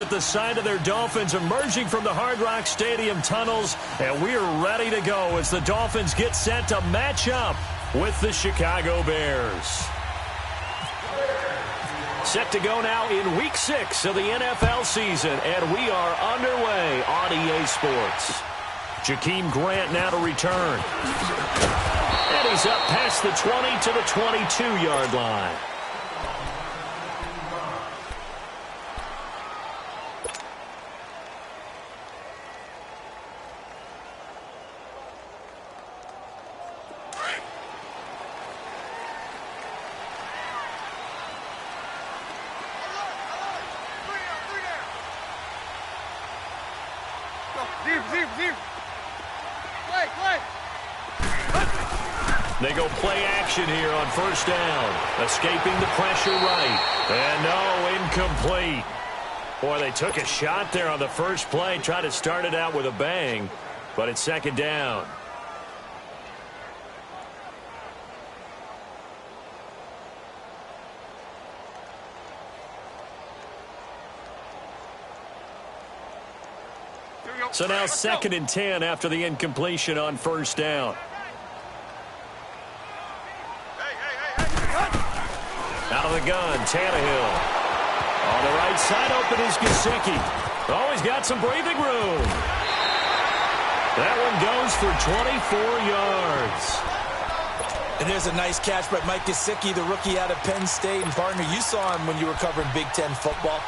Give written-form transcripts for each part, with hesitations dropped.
at the side of their Dolphins emerging from the Hard Rock Stadium tunnels, and we are ready to go as the Dolphins get set to match up with the Chicago Bears. Set to go now in Week 6 of the NFL season, and we are underway on EA Sports. Jakeem Grant now to return. And he's up past the 20 to the 22-yard line. They go play action here on first down. Escaping the pressure right. And no, incomplete. Boy, they took a shot there on the first play. Tried to start it out with a bang. But it's second down. So now 2nd and 10 after the incompletion on first down. Out of the gun, Tannehill. On the right side, open is Gesicki. Oh, he's got some breathing room. That one goes for 24 yards. And there's a nice catch by Mike Gesicki, the rookie out of Penn State. And, partner, you saw him when you were covering Big Ten football.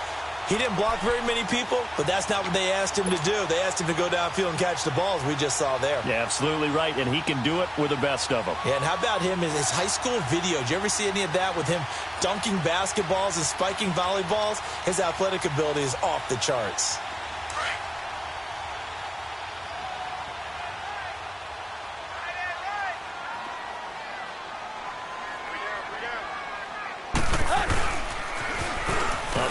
He didn't block very many people, but that's not what they asked him to do. They asked him to go downfield and catch the balls we just saw there. Yeah, absolutely right, and he can do it with the best of them. Yeah, and how about him in his high school video? Did you ever see any of that with him dunking basketballs and spiking volleyballs? His athletic ability is off the charts.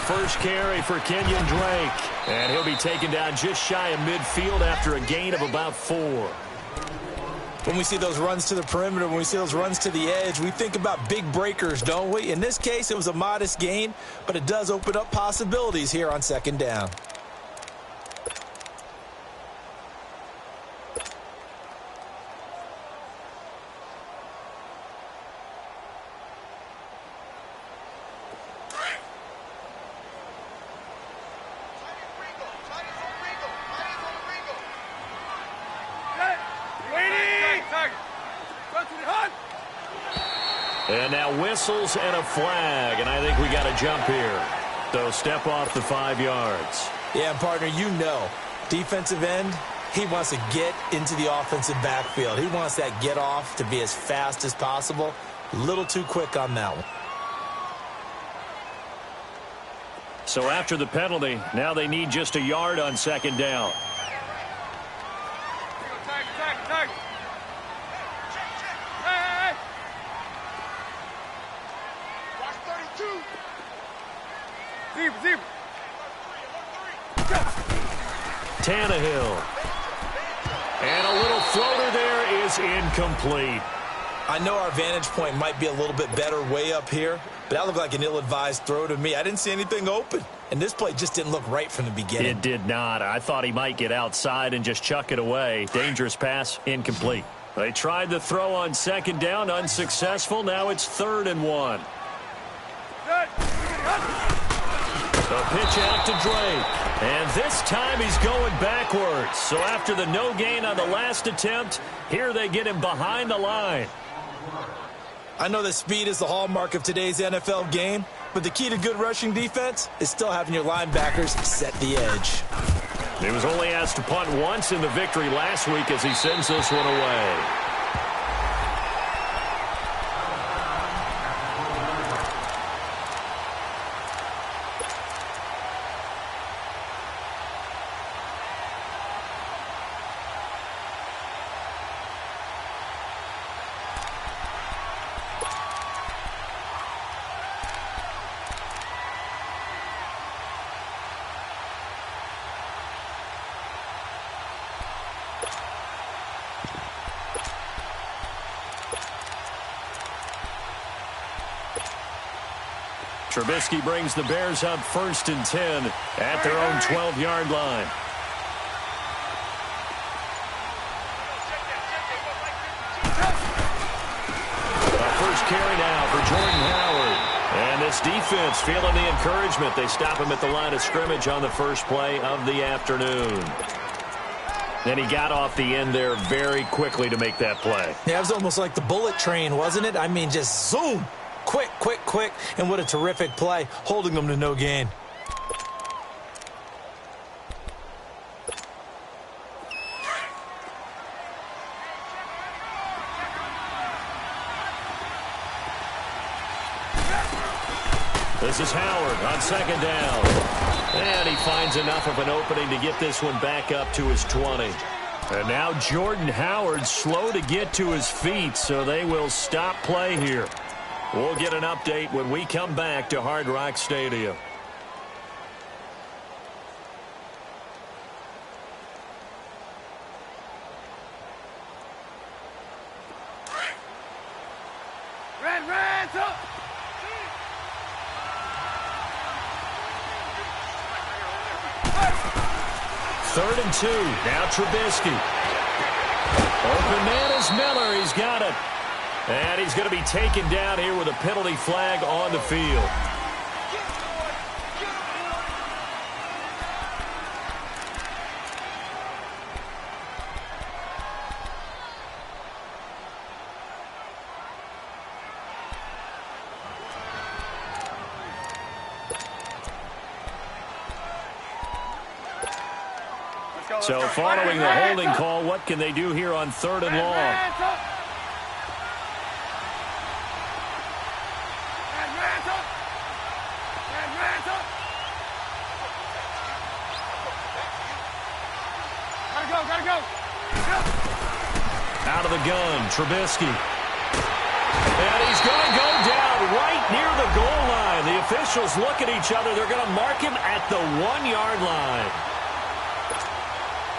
First carry for Kenyon Drake. And he'll be taken down just shy of midfield after a gain of about 4. When we see those runs to the perimeter, when we see those runs to the edge, we think about big breakers, don't we? In this case, it was a modest gain, but it does open up possibilities here on second down. And now whistles and a flag, and I think we got a jump here. So step off the 5 yards. Yeah, and partner, you know, defensive end, he wants to get into the offensive backfield. He wants that get off to be as fast as possible. A little too quick on that one. So after the penalty, now they need just a yard on second down. Tannehill. And a little floater there is incomplete. I know our vantage point might be a little bit better way up here, but that looked like an ill-advised throw to me. I didn't see anything open, and this play just didn't look right from the beginning. It did not. I thought he might get outside and just chuck it away. Dangerous pass, incomplete. They tried the throw on second down, unsuccessful. Now it's 3rd and 1. The pitch out to Drake. And this time he's going backwards. So after the no gain on the last attempt, here they get him behind the line. I know that speed is the hallmark of today's NFL game, but the key to good rushing defense is still having your linebackers set the edge. He was only asked to punt once in the victory last week as he sends this one away. Trubisky brings the Bears up 1st and 10 at their own 12-yard line. First carry now for Jordan Howard. And this defense feeling the encouragement. They stop him at the line of scrimmage on the first play of the afternoon. And he got off the end there very quickly to make that play. Yeah, it was almost like the bullet train, wasn't it? I mean, just zoom. Quick, quick, quick. And what a terrific play, holding them to no gain. This is Howard on 2nd down. And he finds enough of an opening to get this one back up to his 20. And now Jordan Howard slow to get to his feet, so they will stop play here. We'll get an update when we come back to Hard Rock Stadium. Third and 2. Now Trubisky. Open man is Miller. He's got it. And he's going to be taken down here with a penalty flag on the field. So following the holding call, what can they do here on 3rd and long? Gotta go. Out of the gun, Trubisky. And he's going to go down right near the goal line. The officials look at each other. They're going to mark him at the 1-yard line.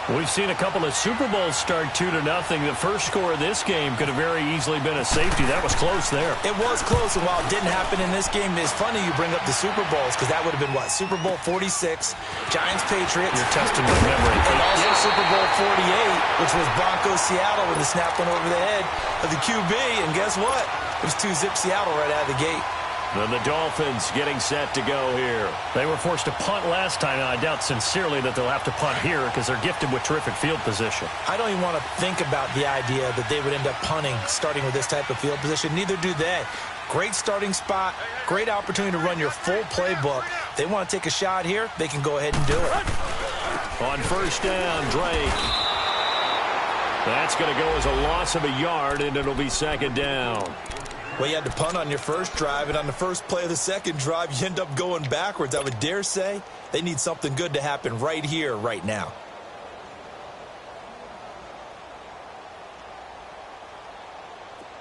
We've seen a couple of Super Bowls start 2-0. The first score of this game could have very easily been a safety. That was close there. It was close, and while it didn't happen in this game, it's funny you bring up the Super Bowls, because that would have been, what, Super Bowl 46, Giants-Patriots. You're testing my memory. And also Super Bowl 48, which was Broncos-Seattle when they snapped one over the head of the QB, and guess what? It was 2-zip Seattle right out of the gate. And the Dolphins getting set to go here. They were forced to punt last time, and I doubt sincerely that they'll have to punt here because they're gifted with terrific field position. I don't even want to think about the idea that they would end up punting starting with this type of field position. Neither do they. Great starting spot, great opportunity to run your full playbook. If they want to take a shot here, they can go ahead and do it. On first down, Drake. That's going to go as a loss of a yard, and it'll be 2nd down. Well, you had to punt on your first drive, and on the first play of the second drive, you end up going backwards. I would dare say they need something good to happen right here, right now.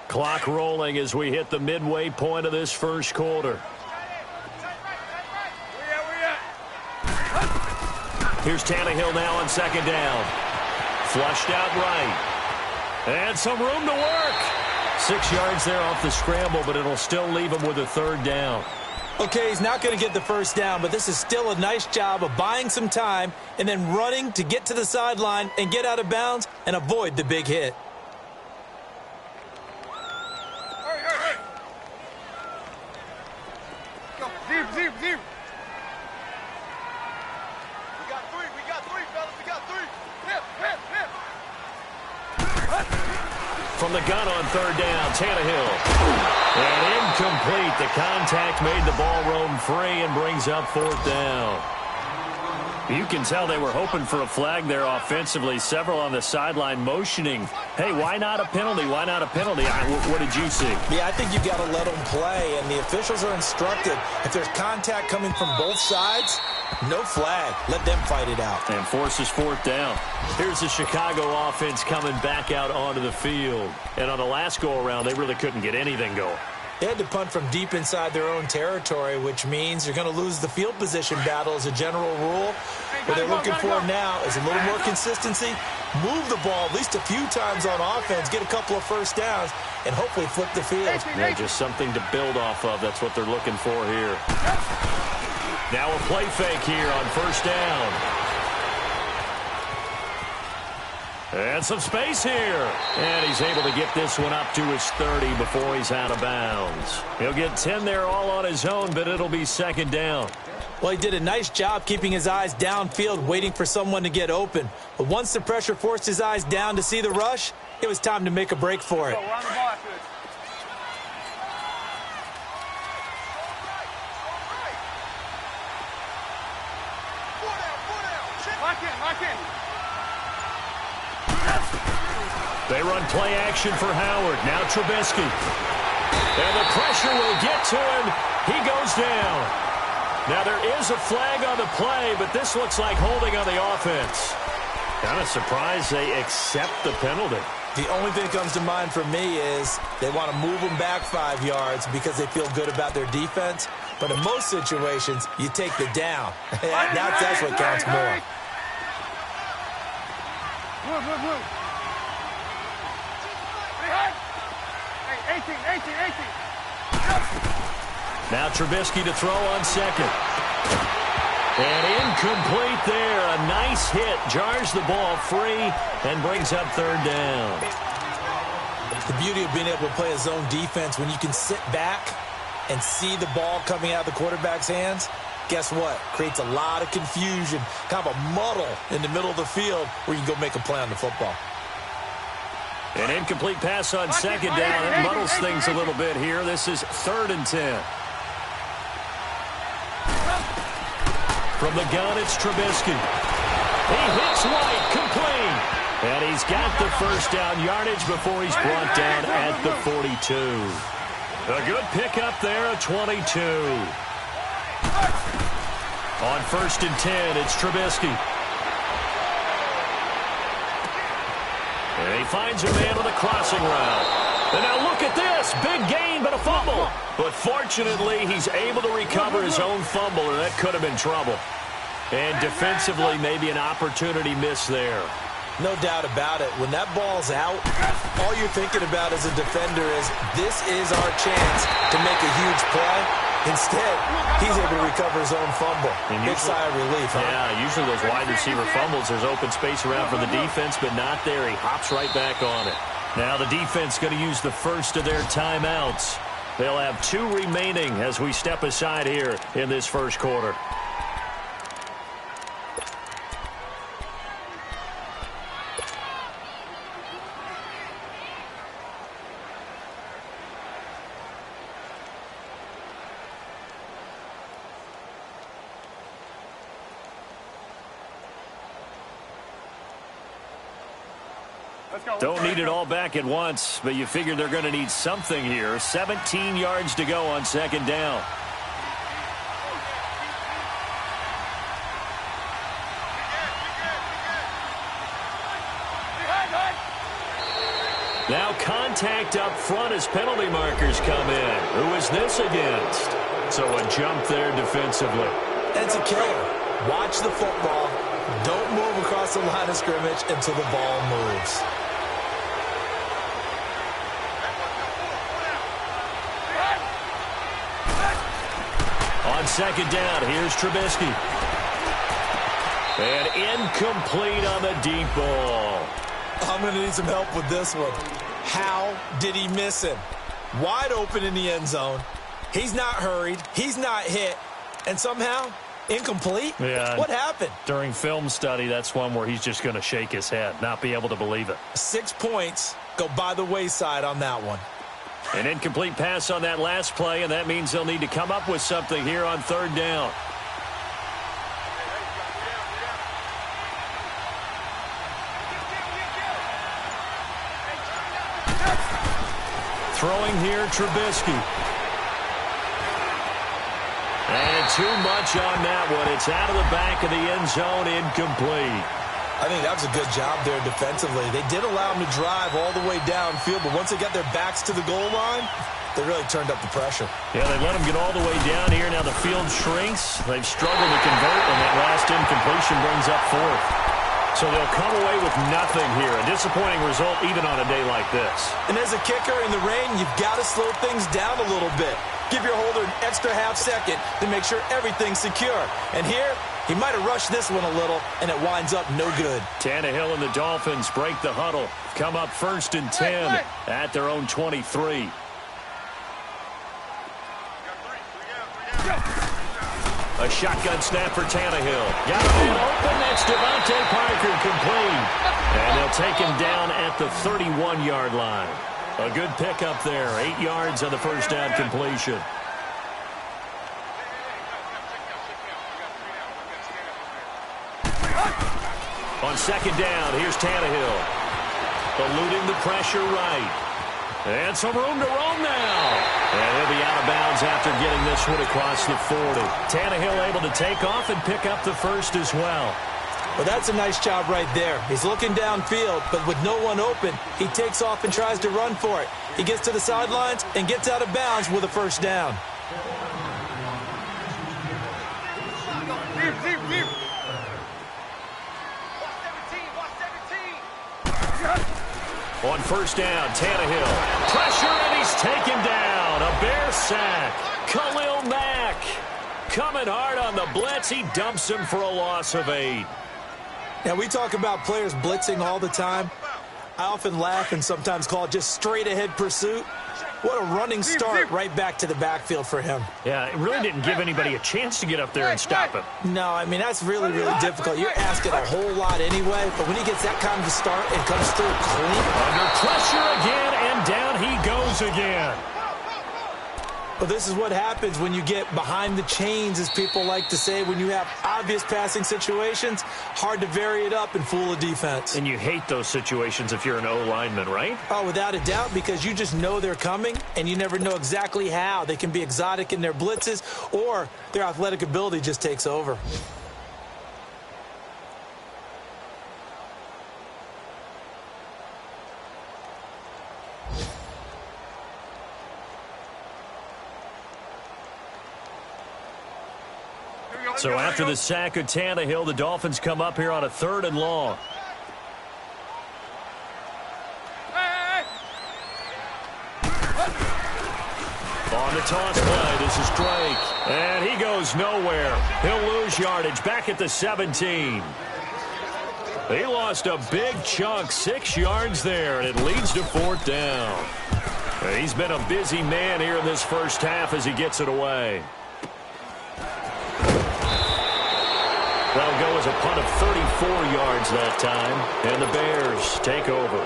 Clock rolling as we hit the midway point of this first quarter. Here's Tannehill now on 2nd down. Flushed out right. And some room to work. 6 yards there off the scramble, but it'll still leave him with a 3rd down. Okay, he's not going to get the first down, but this is still a nice job of buying some time and then running to get to the sideline and get out of bounds and avoid the big hit. Hurry. Go. Deep. We got three, fellas. We got three. Hip. From the gun on 3rd down, Tannehill. And incomplete. The contact made the ball roam free and brings up 4th down. You can tell they were hoping for a flag there offensively. Several on the sideline motioning. Hey, why not a penalty? Why not a penalty? What did you see? Yeah, I think you got to let them play, and the officials are instructed. If there's contact coming from both sides, no flag. Let them fight it out. And forces 4th down. Here's the Chicago offense coming back out onto the field. And on the last go-around, they really couldn't get anything going. They had to punt from deep inside their own territory, which means you're going to lose the field position battle as a general rule. What they're looking for now is a little more consistency, move the ball at least a few times on offense, get a couple of first downs, and hopefully flip the field. Yeah, just something to build off of. That's what they're looking for here. Now a play fake here on first down. And some space here. And he's able to get this one up to his 30 before he's out of bounds. He'll get 10 there all on his own, but it'll be second down. Well, he did a nice job keeping his eyes downfield, waiting for someone to get open. But once the pressure forced his eyes down to see the rush, it was time to make a break for it. They run play action for Howard. Now Trubisky. And the pressure will get to him. He goes down. Now there is a flag on the play, but this looks like holding on the offense. Kind of surprised they accept the penalty. The only thing that comes to mind for me is they want to move them back 5 yards because they feel good about their defense. But in most situations, you take the down. That's what counts more. Move. 18. Now Trubisky to throw on second. And incomplete there. A nice hit. Jars the ball free and brings up third down. The beauty of being able to play a zone defense when you can sit back and see the ball coming out of the quarterback's hands, guess what? Creates a lot of confusion, kind of a muddle in the middle of the field where you can go make a play on the football. An incomplete pass on second down. It muddles things a little bit here. This is 3rd and 10. From the gun, it's Trubisky. He hits White, complete. And he's got the first down yardage before he's brought down at the 42. A good pickup there at 22. On 1st and 10, it's Trubisky. And he finds a man on the crossing route. And now look at this. Big gain, but a fumble. But fortunately, he's able to recover his own fumble, and that could have been trouble. And defensively, maybe an opportunity miss there. No doubt about it. When that ball's out, all you're thinking about as a defender is, this is our chance to make a huge play. Instead, he's able to recover his own fumble. Big sigh of relief, huh? Yeah, usually those wide receiver fumbles, there's open space around for the defense, but not there. He hops right back on it. Now the defense going to use the first of their timeouts. They'll have 2 remaining as we step aside here in this first quarter. Don't need it all back at once, but you figure they're going to need something here. 17 yards to go on second down. Now contact up front as penalty markers come in. Who is this against? So a jump there defensively. It's a killer. Watch the football. Don't move across the line of scrimmage until the ball moves. On second down, here's Trubisky. And incomplete on the deep ball. I'm going to need some help with this one. How did he miss him? Wide open in the end zone. He's not hurried. He's not hit. And somehow, incomplete? Yeah. What happened? During film study, that's one where he's just going to shake his head, not be able to believe it. 6 points go by the wayside on that one. An incomplete pass on that last play, and that means they'll need to come up with something here on third down. Throwing here, Trubisky. And too much on that one. It's out of the back of the end zone, incomplete. I think that was a good job there defensively. They did allow them to drive all the way downfield, but once they got their backs to the goal line, they really turned up the pressure. Yeah, they let them get all the way down here. Now the field shrinks. They've struggled to convert, and that last incompletion brings up fourth. So they'll come away with nothing here. A disappointing result even on a day like this. And as a kicker in the rain, you've got to slow things down a little bit. Give your holder an extra half second to make sure everything's secure. And here, he might have rushed this one a little, and it winds up no good. Tannehill and the Dolphins break the huddle. Come up 1st and 10 at their own 23. A shotgun snap for Tannehill. Got a man open. That's Devontae Parker complete. And they'll take him down at the 31-yard line. A good pickup there. 8 yards on the first down completion. On 2nd down, here's Tannehill. Eluding the pressure right. And some room to roam now. And he'll be out of bounds after getting this one across the 40. Tannehill able to take off and pick up the first as well. Well, that's a nice job right there. He's looking downfield, but with no one open, he takes off and tries to run for it. He gets to the sidelines and gets out of bounds with a first down. On 1st down, Tannehill. Pressure, and he's taken down. A Bear sack. Khalil Mack coming hard on the blitz. He dumps him for a loss of 8. Now, we talk about players blitzing all the time. I often laugh and sometimes call it just straight-ahead pursuit. What a running start right back to the backfield for him. Yeah, it really didn't give anybody a chance to get up there and stop him. No, I mean, that's really, really difficult. You're asking a whole lot anyway, but when he gets that kind of a start and comes through clean. Under pressure again, and down he goes again. Well, this is what happens when you get behind the chains, as people like to say. When you have obvious passing situations, hard to vary it up and fool a defense. And you hate those situations if you're an O-lineman, right? Oh, without a doubt, because you just know they're coming, and you never know exactly how. They can be exotic in their blitzes, or their athletic ability just takes over. So after the sack of Tannehill, the Dolphins come up here on a 3rd and long. On the toss play, this is Drake. And he goes nowhere. He'll lose yardage back at the 17. He lost a big chunk, 6 yards there, and it leads to 4th down. He's been a busy man here in this first half as he gets it away. That'll go as a punt of 34 yards that time, and the Bears take over.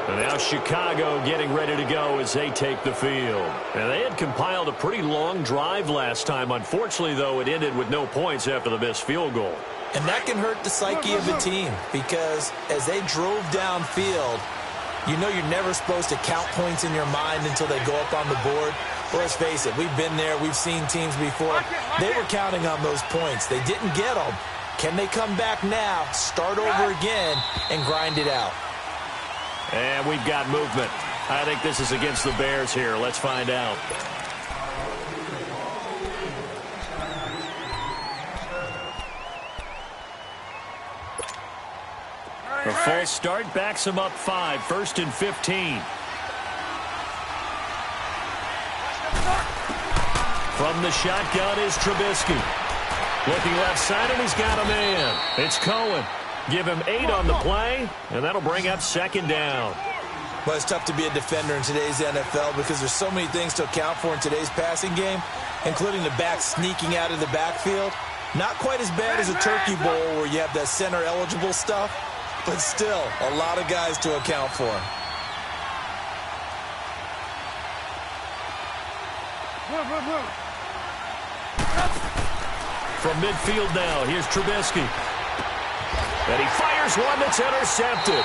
And now Chicago getting ready to go as they take the field. And they had compiled a pretty long drive last time. Unfortunately, though, it ended with no points after the missed field goal. And that can hurt the psyche of a team, because as they drove downfield, you know you're never supposed to count points in your mind until they go up on the board. Well, let's face it, we've been there. We've seen teams before. They were counting on those points. They didn't get them. Can they come back now, start over again, and grind it out? And we've got movement. I think this is against the Bears here. Let's find out. A false start backs him up 5, 1st and 15. From the shotgun is Trubisky. Looking left side, and he's got a man. It's Cohen. Give him 8 on the play, and that'll bring up 2nd down. Well, it's tough to be a defender in today's NFL because there's so many things to account for in today's passing game, including the back sneaking out of the backfield. Not quite as bad as a turkey bowl where you have that center-eligible stuff, but still a lot of guys to account for. From midfield now, here's Trubisky. And he fires one that's intercepted.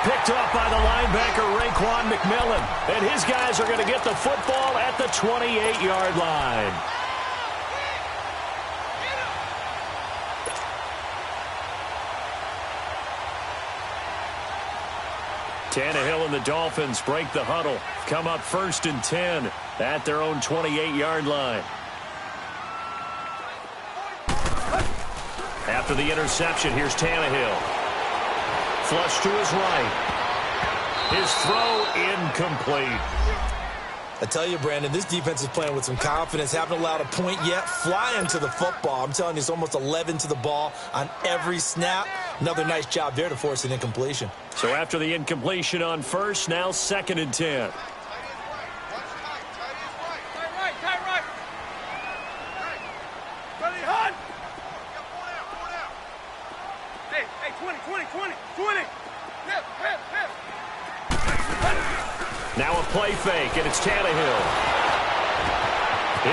Picked off by the linebacker, Raekwon McMillan. And his guys are going to get the football at the 28-yard line. Tannehill and the Dolphins break the huddle. Come up 1st and 10 at their own 28-yard line. After the interception, here's Tannehill. Flush to his right. His throw incomplete. I tell you, Brandon, this defense is playing with some confidence. Haven't allowed a point yet. Flying to the football. I'm telling you, it's almost 11 to the ball on every snap. Another nice job there to force an incompletion. So after the incompletion on first, now 2nd and 10. Now a play fake, and it's Tannehill.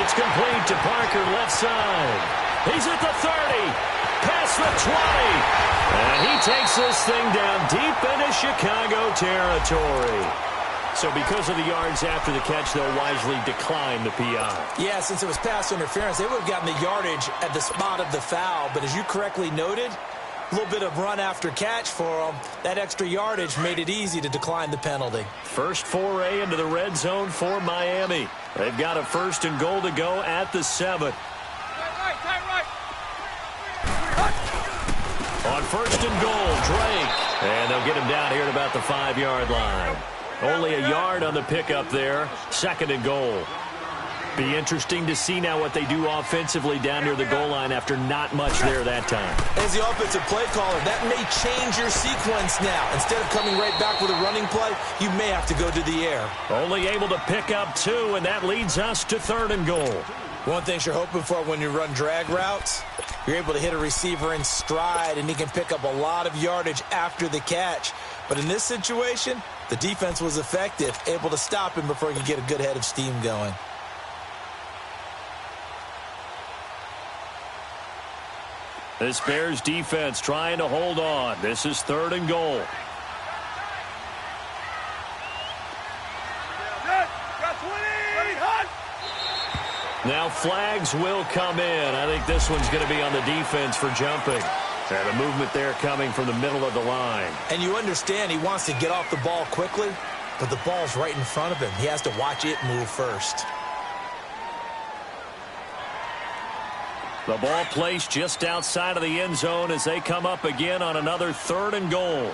It's complete to Parker, left side. He's at the 30, past the 20. And he takes this thing down deep into Chicago territory. So because of the yards after the catch, they'll wisely decline the PI. Yeah, since it was pass interference, they would have gotten the yardage at the spot of the foul. But as you correctly noted, a little bit of run after catch for them. That extra yardage made it easy to decline the penalty. First foray into the red zone for Miami. They've got a 1st and goal to go at the 7. On 1st and goal, Drake. And they'll get him down here at about the 5-yard line. Only a yard on the pickup there. 2nd and goal. Be interesting to see now what they do offensively down near the goal line after not much there that time. As the offensive play caller, that may change your sequence now. Instead of coming right back with a running play, you may have to go to the air. Only able to pick up 2, and that leads us to 3rd and goal. One thing you're hoping for when you run drag routes, you're able to hit a receiver in stride, and he can pick up a lot of yardage after the catch. But in this situation, the defense was effective, able to stop him before he could get a good head of steam going. This Bears defense trying to hold on. This is 3rd and goal. Now flags will come in. I think this one's going to be on the defense for jumping. And a movement there coming from the middle of the line. And you understand he wants to get off the ball quickly, but the ball's right in front of him. He has to watch it move first. The ball placed just outside of the end zone as they come up again on another 3rd and goal.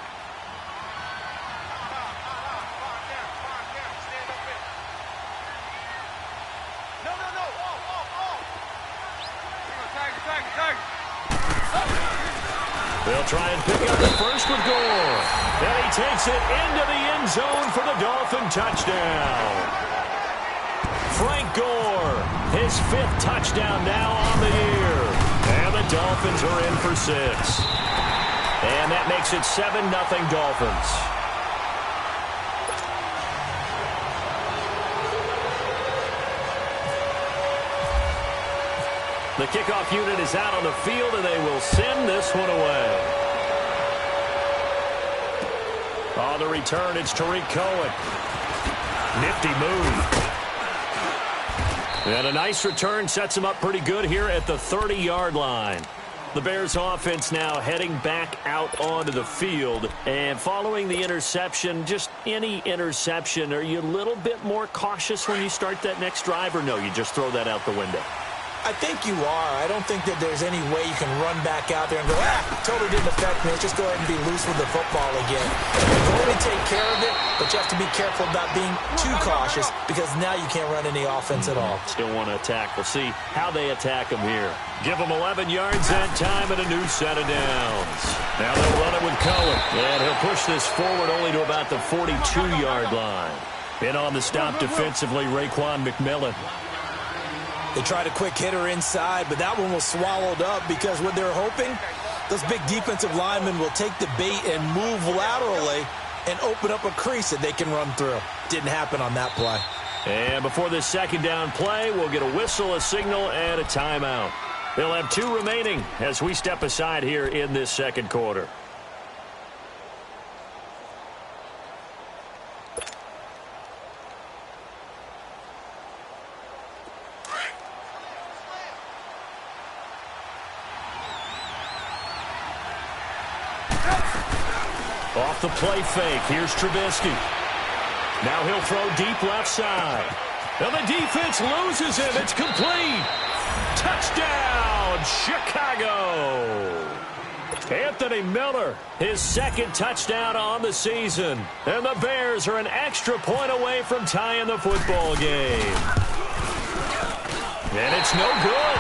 They'll try and pick up the first with Gore. And he takes it into the end zone for the Dolphin touchdown. Frank Gore, his 5th touchdown now on the year. And the Dolphins are in for 6. And that makes it 7-0 Dolphins. The kickoff unit is out on the field, and they will send this one away. On the return, it's Tariq Cohen. Nifty move. And a nice return sets him up pretty good here at the 30-yard line. The Bears offense now heading back out onto the field. And following the interception, just any interception, are you a little bit more cautious when you start that next drive, or no, you just throw that out the window? I think you are. I don't think that there's any way you can run back out there and go, totally didn't affect me. Let's just go ahead and be loose with the football again. Go ahead and take care of it, but you have to be careful about being too cautious because now you can't run any offense at all. Still want to attack. We'll see how they attack him here. Give them 11 yards that time and a new set of downs. Now they'll run it with Cohen, and he'll push this forward only to about the 42-yard line. In on the stop defensively, Raekwon McMillan. They tried a quick hitter inside, but that one was swallowed up because what they're hoping, those big defensive linemen will take the bait and move laterally and open up a crease that they can run through. Didn't happen on that play. And before this 2nd down play, we'll get a whistle, a signal, and a timeout. They'll have 2 remaining as we step aside here in this 2nd quarter. Off the play fake, here's Trubisky. Now he'll throw deep left side. And the defense loses him. It's complete. Touchdown, Chicago. Anthony Miller, his second touchdown on the season. And the Bears are an extra point away from tying the football game. And it's no good.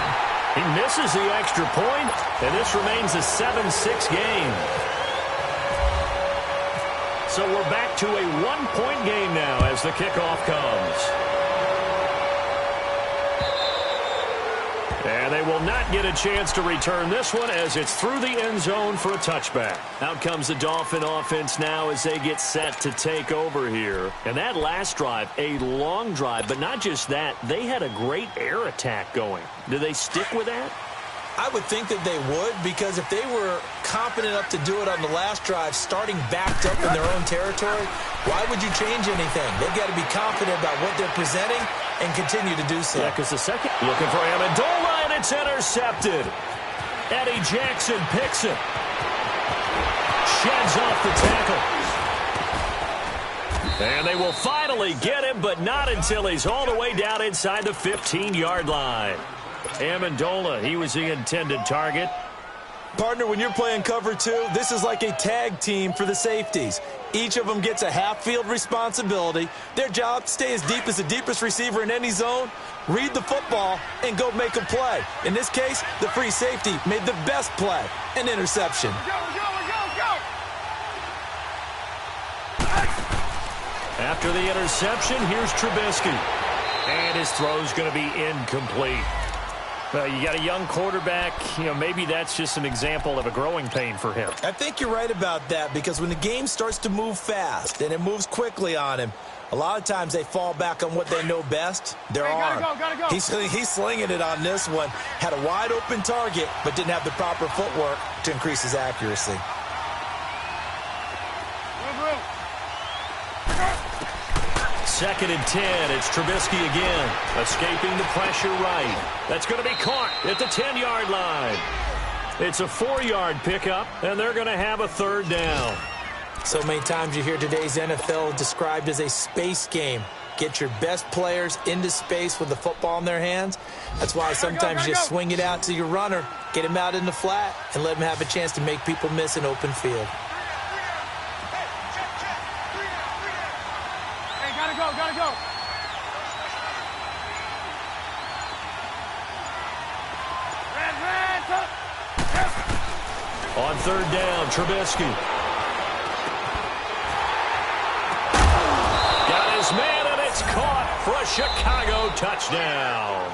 He misses the extra point, and this remains a 7-6 game. So we're back to a one-point game now as the kickoff comes. And they will not get a chance to return this one as it's through the end zone for a touchback. Out comes the Dolphin offense now as they get set to take over here. And that last drive, a long drive, but not just that, they had a great air attack going. Do they stick with that? I would think that they would, because if they were confident enough to do it on the last drive, starting backed up in their own territory, why would you change anything? They've got to be confident about what they're presenting and continue to do so. Yeah, because the second, looking for Amendola, and it's intercepted. Eddie Jackson picks it. Sheds off the tackle. And they will finally get him, but not until he's all the way down inside the 15-yard line. Amendola, he was the intended target. Partner, when you're playing cover two, this is like a tag team for the safeties. Each of them gets a half-field responsibility. Their job, stay as deep as the deepest receiver in any zone, read the football, and go make a play. In this case, the free safety made the best play, an interception. After the interception, here's Trubisky. And his throw's going to be incomplete. You got a young quarterback, maybe that's just an example of a growing pain for him. I think you're right about that, because when the game starts to move fast and it moves quickly on him, a lot of times they fall back on what they know best, their arm. Gotta go. He's slinging it on this one. Had a wide open target, but didn't have the proper footwork to increase his accuracy. Second and 10, it's Trubisky again, escaping the pressure right. That's going to be caught at the 10-yard line. It's a 4-yard pickup, and they're going to have a third down. So many times you hear today's NFL described as a space game. Get your best players into space with the football in their hands. That's why sometimes you just swing it out to your runner, get him out in the flat, and let him have a chance to make people miss an open field. Gotta go. On third down, Trubisky. Got his man, and it's caught for a Chicago touchdown.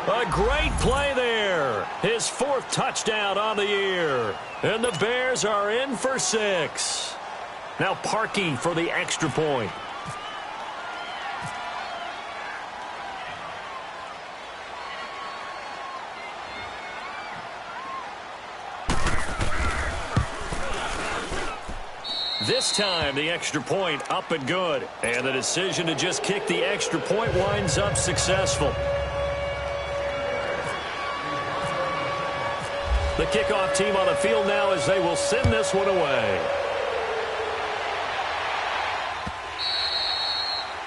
A great play there. His fourth touchdown on the year. And the Bears are in for 6. Now Parkey for the extra point. This time, the extra point up and good. And the decision to just kick the extra point winds up successful. The kickoff team on the field now as they will send this one away.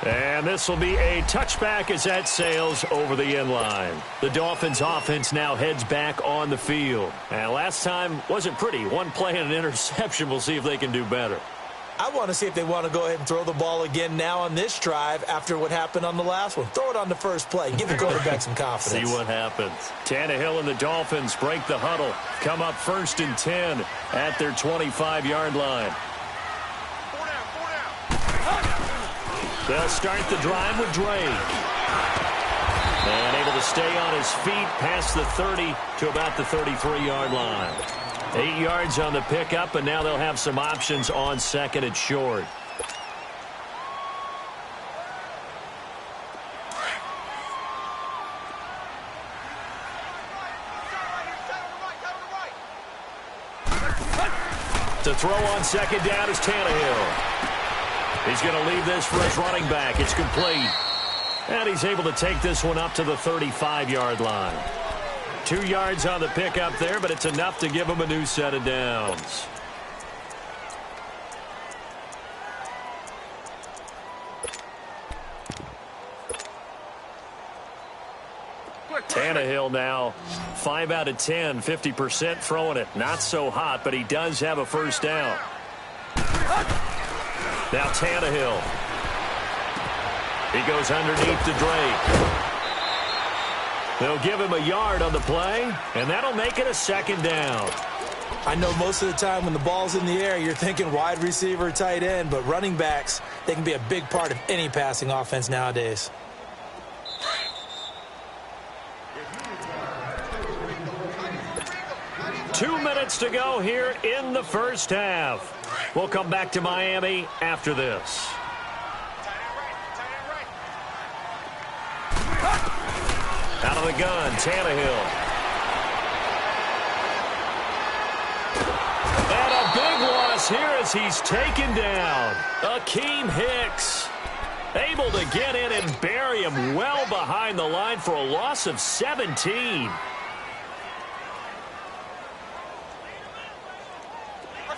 And this will be a touchback as that sails over the end line. The Dolphins offense now heads back on the field. And last time wasn't pretty. One play and an interception. We'll see if they can do better. I want to see if they want to go ahead and throw the ball again now on this drive after what happened on the last one. Throw it on the first play. Give the quarterback some confidence. See what happens. Tannehill and the Dolphins break the huddle. Come up 1st and 10 at their 25-yard line. 4 down. They'll start the drive with Drake. And able to stay on his feet past the 30 to about the 33-yard line. 8 yards on the pickup, and now they'll have some options on second and short. To throw on second down is Tannehill. He's going to leave this for his running back. It's complete. And he's able to take this one up to the 35-yard line. 2 yards on the pickup there, but it's enough to give him a new set of downs. Tannehill now 5 out of 10, 50% throwing it. Not so hot, but he does have a first down. Now Tannehill. He goes underneath to Drake. They'll give him a yard on the play, and that'll make it a second down. I know most of the time when the ball's in the air, you're thinking wide receiver, tight end, but running backs, they can be a big part of any passing offense nowadays. Two minutes to go here in the first half. We'll come back to Miami after this. Out of the gun, Tannehill. And a big loss here as he's taken down. Akeem Hicks able to get in and bury him well behind the line for a loss of 17.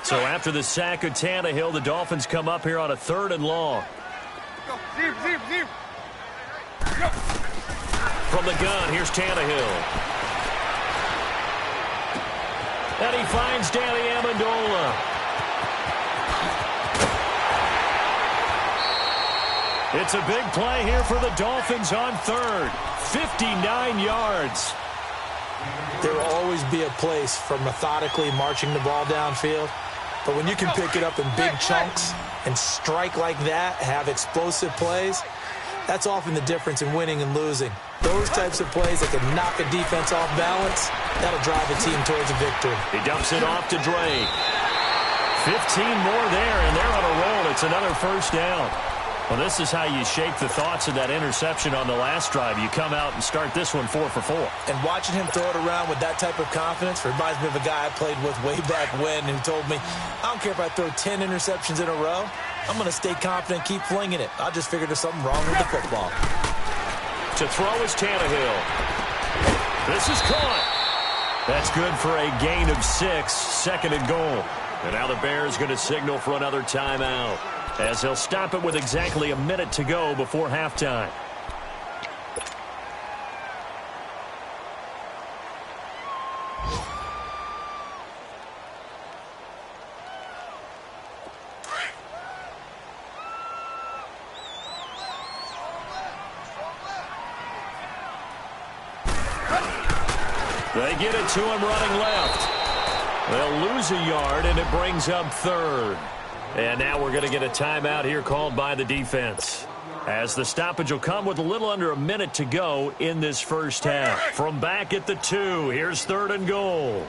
So after the sack of Tannehill, the Dolphins come up here on a 3rd and long. From the gun, here's Tannehill. And he finds Danny Amendola. It's a big play here for the Dolphins on 3rd. 59 yards. There will always be a place for methodically marching the ball downfield. But when you can pick it up in big chunks and strike like that, have explosive plays, that's often the difference in winning and losing. Those types of plays that can knock a defense off balance, that'll drive a team towards a victory. He dumps it off to Drake. 15 more there, and they're on a roll. It's another first down. Well, this is how you shake the thoughts of that interception on the last drive. You come out and start this one 4 for 4. And watching him throw it around with that type of confidence reminds me of a guy I played with way back when who told me, I don't care if I throw 10 interceptions in a row. I'm going to stay confident, keep flinging it. I just figured there's something wrong with the football. To throw is Tannehill. This is caught. That's good for a gain of 6, 2nd and goal. And now the Bears going to signal for another timeout, as he'll stop it with exactly a minute to go before halftime. They get it to him running left. They'll lose a yard, and it brings up 3rd. And now we're going to get a timeout here called by the defense, as the stoppage will come with a little under a minute to go in this first half. From back at the 2, here's 3rd and goal.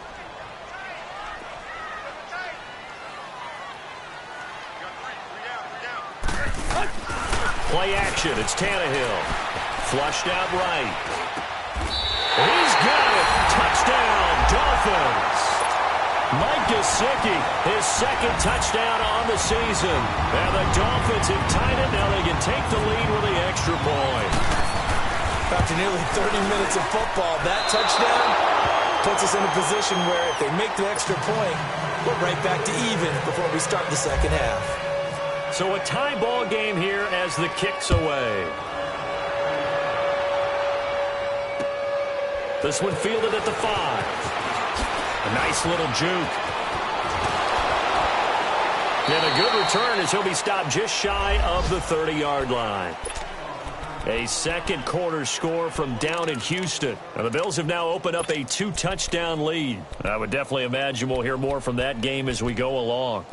Play action. It's Tannehill. Flushed out right. He's got it. Touchdown, Dolphins. Mike Gesicki, his 2nd touchdown on the season. And the Dolphins have tied it. Now they can take the lead with the extra point. After nearly 30 minutes of football, that touchdown puts us in a position where if they make the extra point, we're right back to even before we start the second half. So a tie ball game here as the kick's away. This one fielded at the 5. A nice little juke. And a good return as he'll be stopped just shy of the 30-yard line. A second quarter score from down in Houston. Now the Bills have now opened up a 2-touchdown lead. I would definitely imagine we'll hear more from that game as we go along.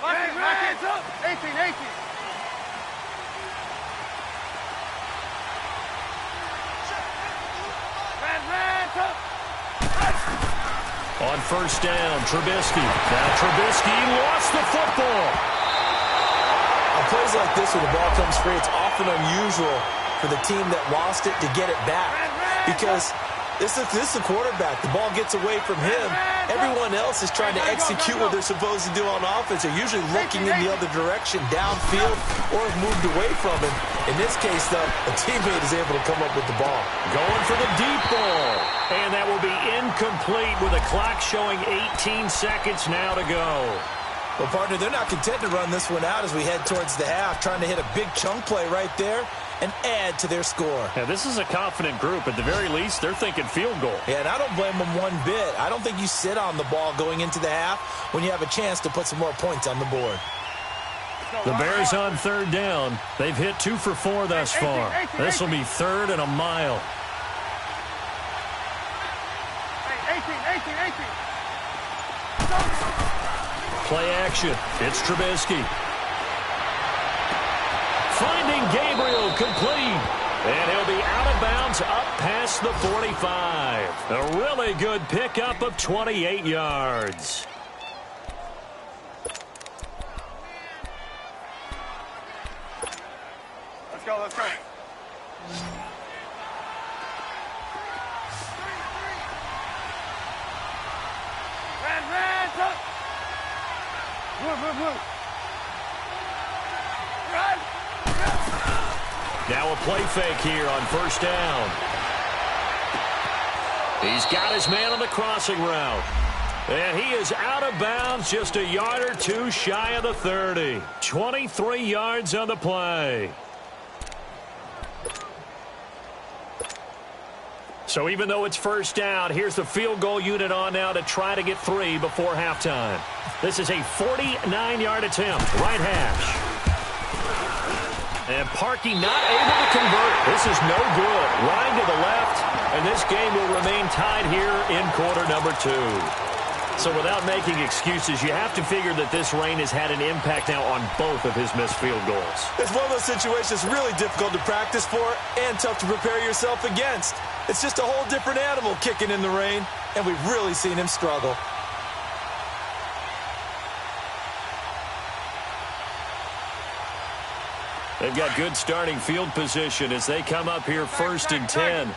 Hands up! 18. On first down, Trubisky. Now Trubisky lost the football. On plays like this where the ball comes free, it's often unusual for the team that lost it to get it back. Because this is the quarterback. The ball gets away from him. Everyone else is trying to execute what they're supposed to do on offense. They're usually looking in the other direction, downfield, or have moved away from him. In this case, though, a teammate is able to come up with the ball. Going for the deep ball. And that will be incomplete with the clock showing 18 seconds now to go. Well, partner, they're not content to run this one out as we head towards the half, trying to hit a big chunk play right there and add to their score. Yeah, this is a confident group. At the very least, they're thinking field goal. Yeah, and I don't blame them one bit. I don't think you sit on the ball going into the half when you have a chance to put some more points on the board. The Bears on third down. They've hit 2 for 4 thus far. This will be 3rd and a mile. 18. Play action. It's Trubisky. Finding Gabriel complete. And he'll be out of bounds up past the 45. A really good pickup of 28 yards. Let's go. Ran, Move. Run. Now a play fake here on first down. He's got his man on the crossing route. And he is out of bounds just a yard or two shy of the 30. 23 yards on the play. So even though it's first down, here's the field goal unit on now to try to get 3 before halftime. This is a 49-yard attempt, right hash. And Parkey not able to convert. This is no good. Line to the left, and this game will remain tied here in quarter number 2. So without making excuses, you have to figure that this rain has had an impact now on both of his missed field goals. It's one of those situations really difficult to practice for and tough to prepare yourself against. It's just a whole different animal kicking in the rain, and we've really seen him struggle. They've got good starting field position as they come up here 1st and 10.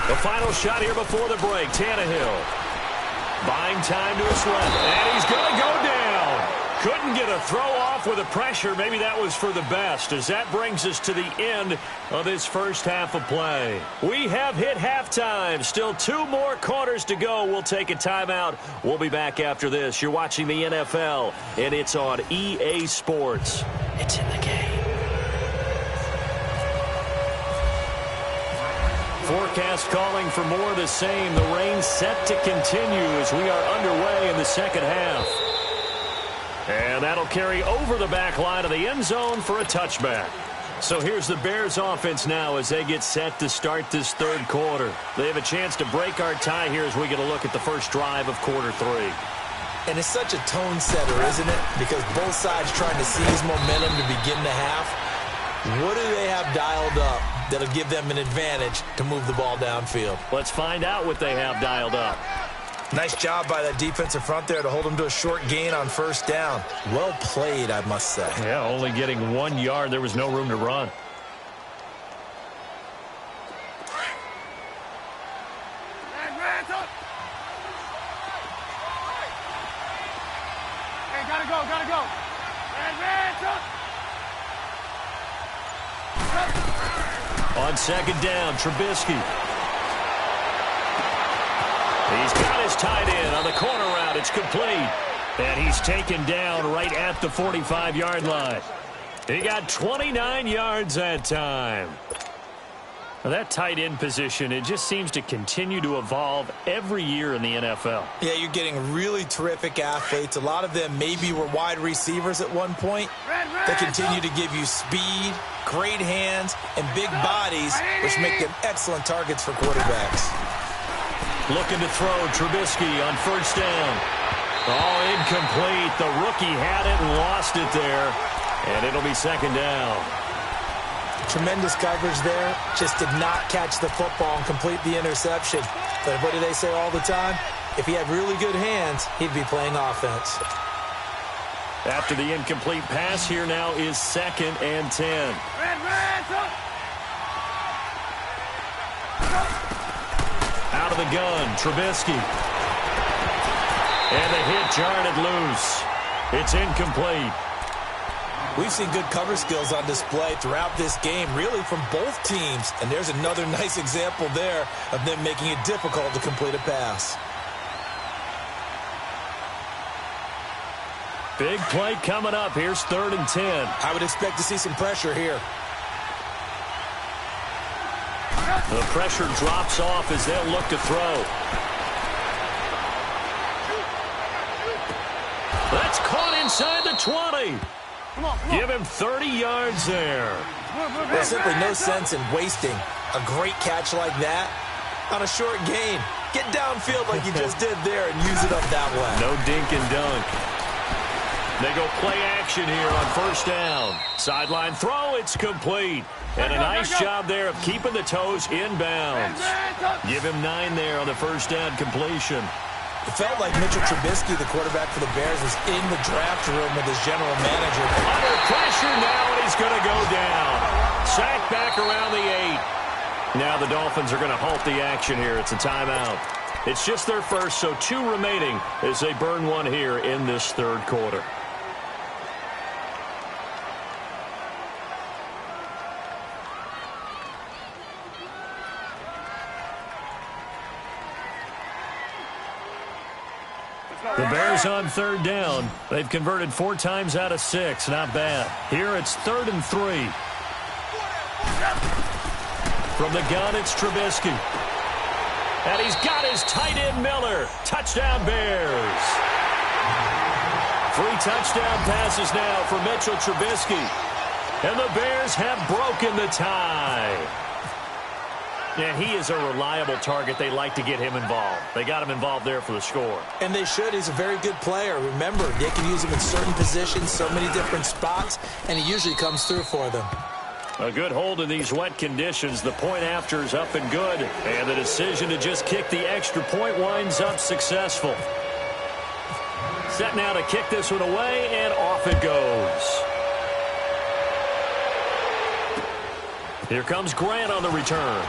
The final shot here before the break. Tannehill buying time to his left, and he's going to go down. Couldn't get a throw off with the pressure. Maybe that was for the best, as that brings us to the end of this first half of play. We have hit halftime. Still 2 more quarters to go. We'll take a timeout. We'll be back after this. You're watching the NFL, and it's on EA Sports. It's in the game. Forecast calling for more of the same. The rain set to continue as we are underway in the second half. And that'll carry over the back line of the end zone for a touchback. So here's the Bears offense now as they get set to start this third quarter. They have a chance to break our tie here as we get a look at the first drive of quarter 3. And it's such a tone setter, isn't it? Because both sides trying to seize momentum to begin the half. What do they have dialed up that'll give them an advantage to move the ball downfield? Let's find out what they have dialed up. Nice job by that defensive front there to hold them to a short gain on first down. Well played, I must say. Yeah, only getting 1 yard. There was no room to run. Hey, gotta go. On second down, Trubisky. He's got his tight end on the corner route. It's complete. And he's taken down right at the 45-yard line. He got 29 yards that time. Now that tight end position, it just seems to continue to evolve every year in the NFL. Yeah, you're getting really terrific athletes. A lot of them maybe were wide receivers at one point. They continue to give you speed, great hands, and big bodies, which make them excellent targets for quarterbacks. Looking to throw, Trubisky on first down. Oh, incomplete. The rookie had it and lost it there. And it'll be second down. Tremendous coverage there. Just did not catch the football and complete the interception. But what do they say all the time? If he had really good hands, he'd be playing offense. After the incomplete pass, here now is 2nd and 10. Out of the gun, Trubisky. And the hit jarred it loose. It's incomplete. We've seen good cover skills on display throughout this game, really from both teams. And there's another nice example there of them making it difficult to complete a pass. Big play coming up. Here's 3rd and 10. I would expect to see some pressure here. The pressure drops off as they'll look to throw. That's caught inside the 20. Give him 30 yards there. There's simply no sense in wasting a great catch like that on a short gain. Get downfield like you just did there and use it up that way. No dink and dunk. They go play action here on 1st down. Sideline throw, it's complete. And a nice job there of keeping the toes inbounds. Give him 9 there on the 1st down completion. It felt like Mitchell Trubisky, the quarterback for the Bears, was in the draft room with his general manager. Under pressure now, and he's going to go down. Sacked back around the 8. Now the Dolphins are going to halt the action here. It's a timeout. It's just their first, so 2 remaining as they burn one here in this 3rd quarter. The Bears on 3rd down. They've converted 4 times out of 6. Not bad. Here it's 3rd and 3. From the gun, it's Trubisky. And he's got his tight end, Miller. Touchdown, Bears. 3 touchdown passes now for Mitchell Trubisky. And the Bears have broken the tie. Yeah, he is a reliable target. They like to get him involved. They got him involved there for the score. And they should. He's a very good player. Remember, they can use him in certain positions, so many different spots, and he usually comes through for them. A good hold in these wet conditions. The point after is up and good. And the decision to just kick the extra point winds up successful. Set now to kick this one away, and off it goes. Here comes Grant on the return.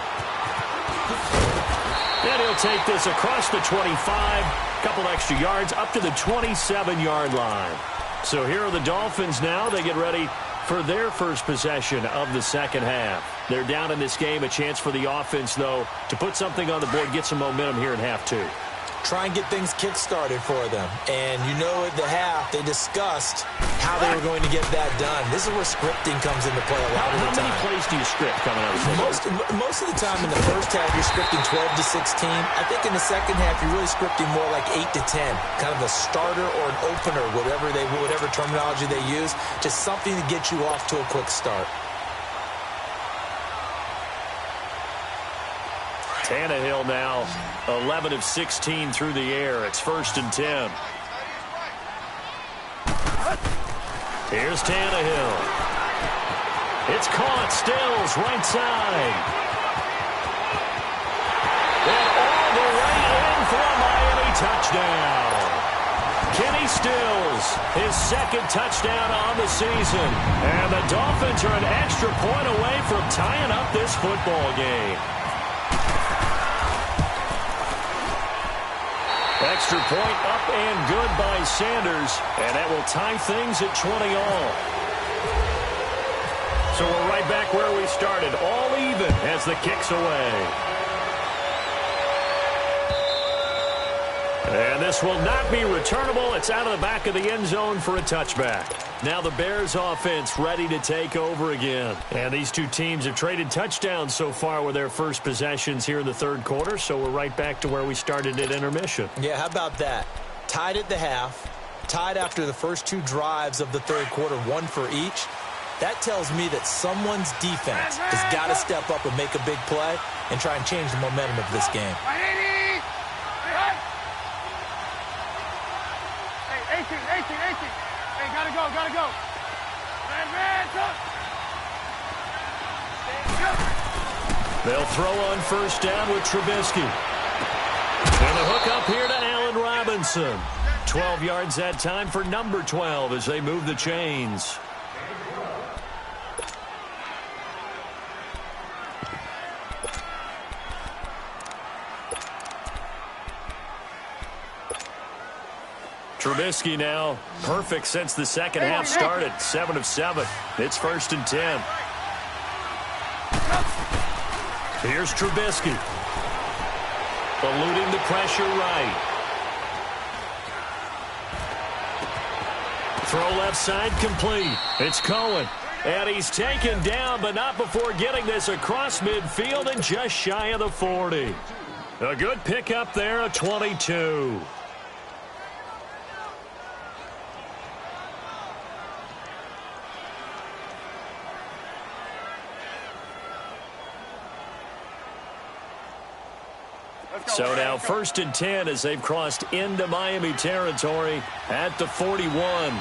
And he'll take this across the 25. Couple extra yards up to the 27-yard line. So here are the Dolphins now. They get ready for their first possession of the 2nd half. They're down in this game. A chance for the offense, though, to put something on the board, get some momentum here in half 2. Try and get things kick-started for them. And you know at the half, they discussed how they were going to get that done. This is where scripting comes into play a lot of the time. How many plays do you script coming out of the Most of the time in the first half, you're scripting 12 to 16. I think in the second half, you're really scripting more like 8 to 10. Kind of a starter or an opener, whatever terminology they use. Just something to get you off to a quick start. Tannehill now 11 of 16 through the air. It's 1st and 10. Here's Tannehill. It's caught. Stills right side. And all the way in for a Miami touchdown. Kenny Stills, his 2nd touchdown on the season. And the Dolphins are an extra point away from tying up this football game. Extra point up and good by Sanders, and that will tie things at 20 all. So we're right back where we started, all even as the kick's away. And this will not be returnable. It's out of the back of the end zone for a touchback. Now the Bears offense ready to take over again. And these two teams have traded touchdowns so far with their first possessions here in the 3rd quarter. So we're right back to where we started at intermission. Yeah, how about that? Tied at the half, tied after the first 2 drives of the 3rd quarter, 1 for each. That tells me that someone's defense has got to step up and make a big play and try and change the momentum of this game. Hey, 18. Hey, gotta go. Man, They'll throw on 1st down with Trubisky. And the hook up here to Allen Robinson. 12 yards that time for number 12 as they move the chains. Trubisky now perfect since the 2nd half started. 7 of 7. It's 1st and 10. Here's Trubisky. Eluding the pressure right. Throw left side complete. It's Cohen. And he's taken down, but not before getting this across midfield and just shy of the 40. A good pickup there, a 22. So now 1st and 10 as they've crossed into Miami territory at the 41.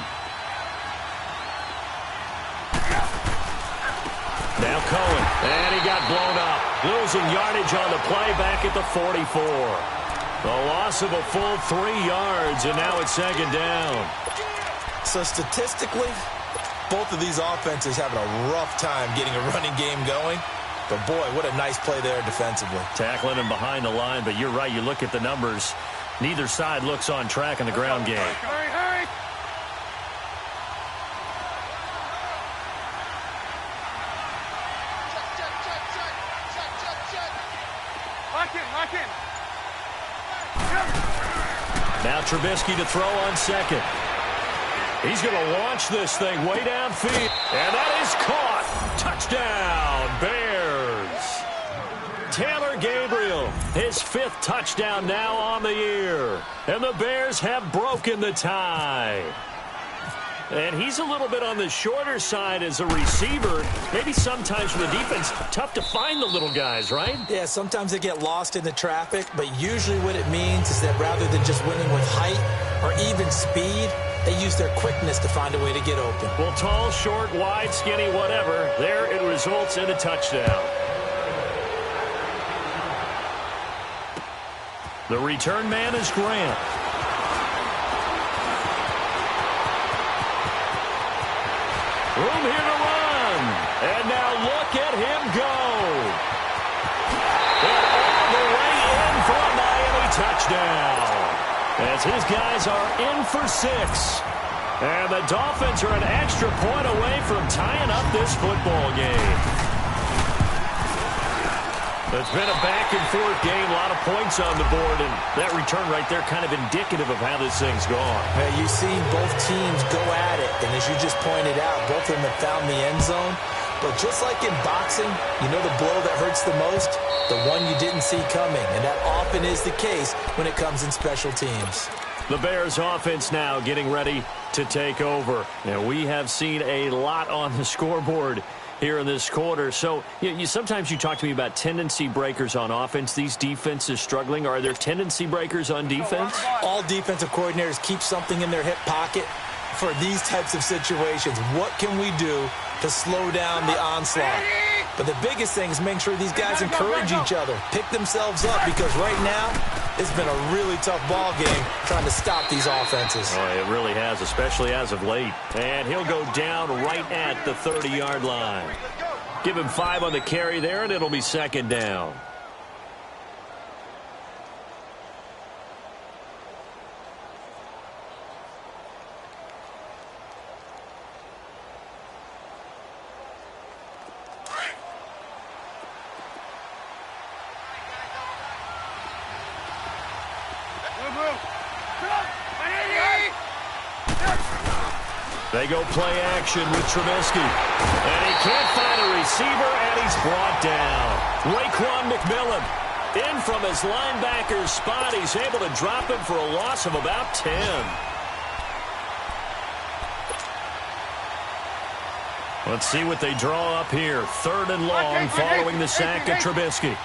Now Cohen, and he got blown up. Losing yardage on the play back at the 44. The loss of a full 3 yards, and now it's 2nd down. So statistically, both of these offenses having a rough time getting a running game going. But, boy, what a nice play there defensively. Tackling him behind the line, but you're right. You look at the numbers. Neither side looks on track in the ground game. Hurry, hurry. Lock in. Now Trubisky to throw on 2nd. He's going to launch this thing way downfield. And that is caught. Touchdown, Bears. Taylor Gabriel, his 5th touchdown now on the year. And the Bears have broken the tie. And he's a little bit on the shorter side as a receiver. Maybe sometimes for the defense, tough to find the little guys, right? Yeah, sometimes they get lost in the traffic, but usually what it means is that rather than just winning with height or even speed, they use their quickness to find a way to get open. Well, tall, short, wide, skinny, whatever, there it results in a touchdown. The return man is Grant. Room here to run. And now look at him go. And all the way in for a Miami touchdown. As his guys are in for 6. And the Dolphins are an extra point away from tying up this football game. It's been a back-and-forth game, a lot of points on the board, and that return right there kind of indicative of how this thing's gone. Now, you've seen both teams go at it, and as you just pointed out, both of them have found the end zone. But just like in boxing, you know the blow that hurts the most? The one you didn't see coming, and that often is the case when it comes in special teams. The Bears offense now getting ready to take over. Now, we have seen a lot on the scoreboard here in this quarter. So sometimes you talk to me about tendency breakers on offense. These defenses struggling. Are there tendency breakers on defense? All defensive coordinators keep something in their hip pocket for these types of situations. What can we do to slow down the onslaught? But the biggest thing is making sure these guys encourage each other, pick themselves up, because right now it's been a really tough ball game trying to stop these offenses. Oh, it really has, especially as of late. And he'll go down right at the 30-yard line. Give him 5 on the carry there, and it'll be 2nd down. They go play action with Trubisky. And he can't find a receiver, and he's brought down. Raekwon McMillan in from his linebacker spot. He's able to drop him for a loss of about 10. Let's see what they draw up here. 3rd and long following the sack of Trubisky.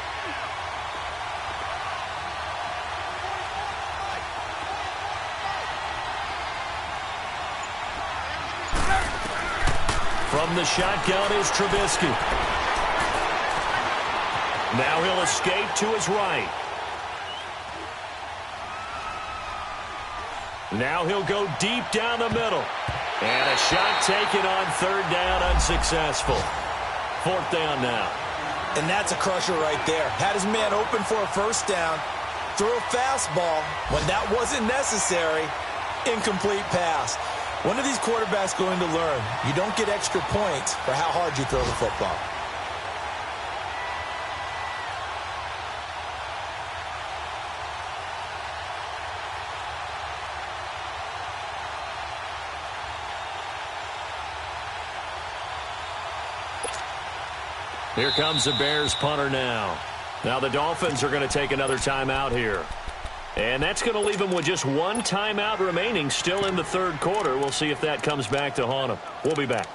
From the shotgun is Trubisky. Now he'll escape to his right. Now he'll go deep down the middle. And a shot taken on 3rd down, unsuccessful. 4th down now. And that's a crusher right there. Had his man open for a 1st down. Threw a fastball when that wasn't necessary. Incomplete pass. One of these quarterbacks going to learn, you don't get extra points for how hard you throw the football. Here comes the Bears punter now. Now the Dolphins are going to take another timeout here. And that's going to leave them with just one timeout remaining still in the third quarter. We'll see if that comes back to haunt them. We'll be back.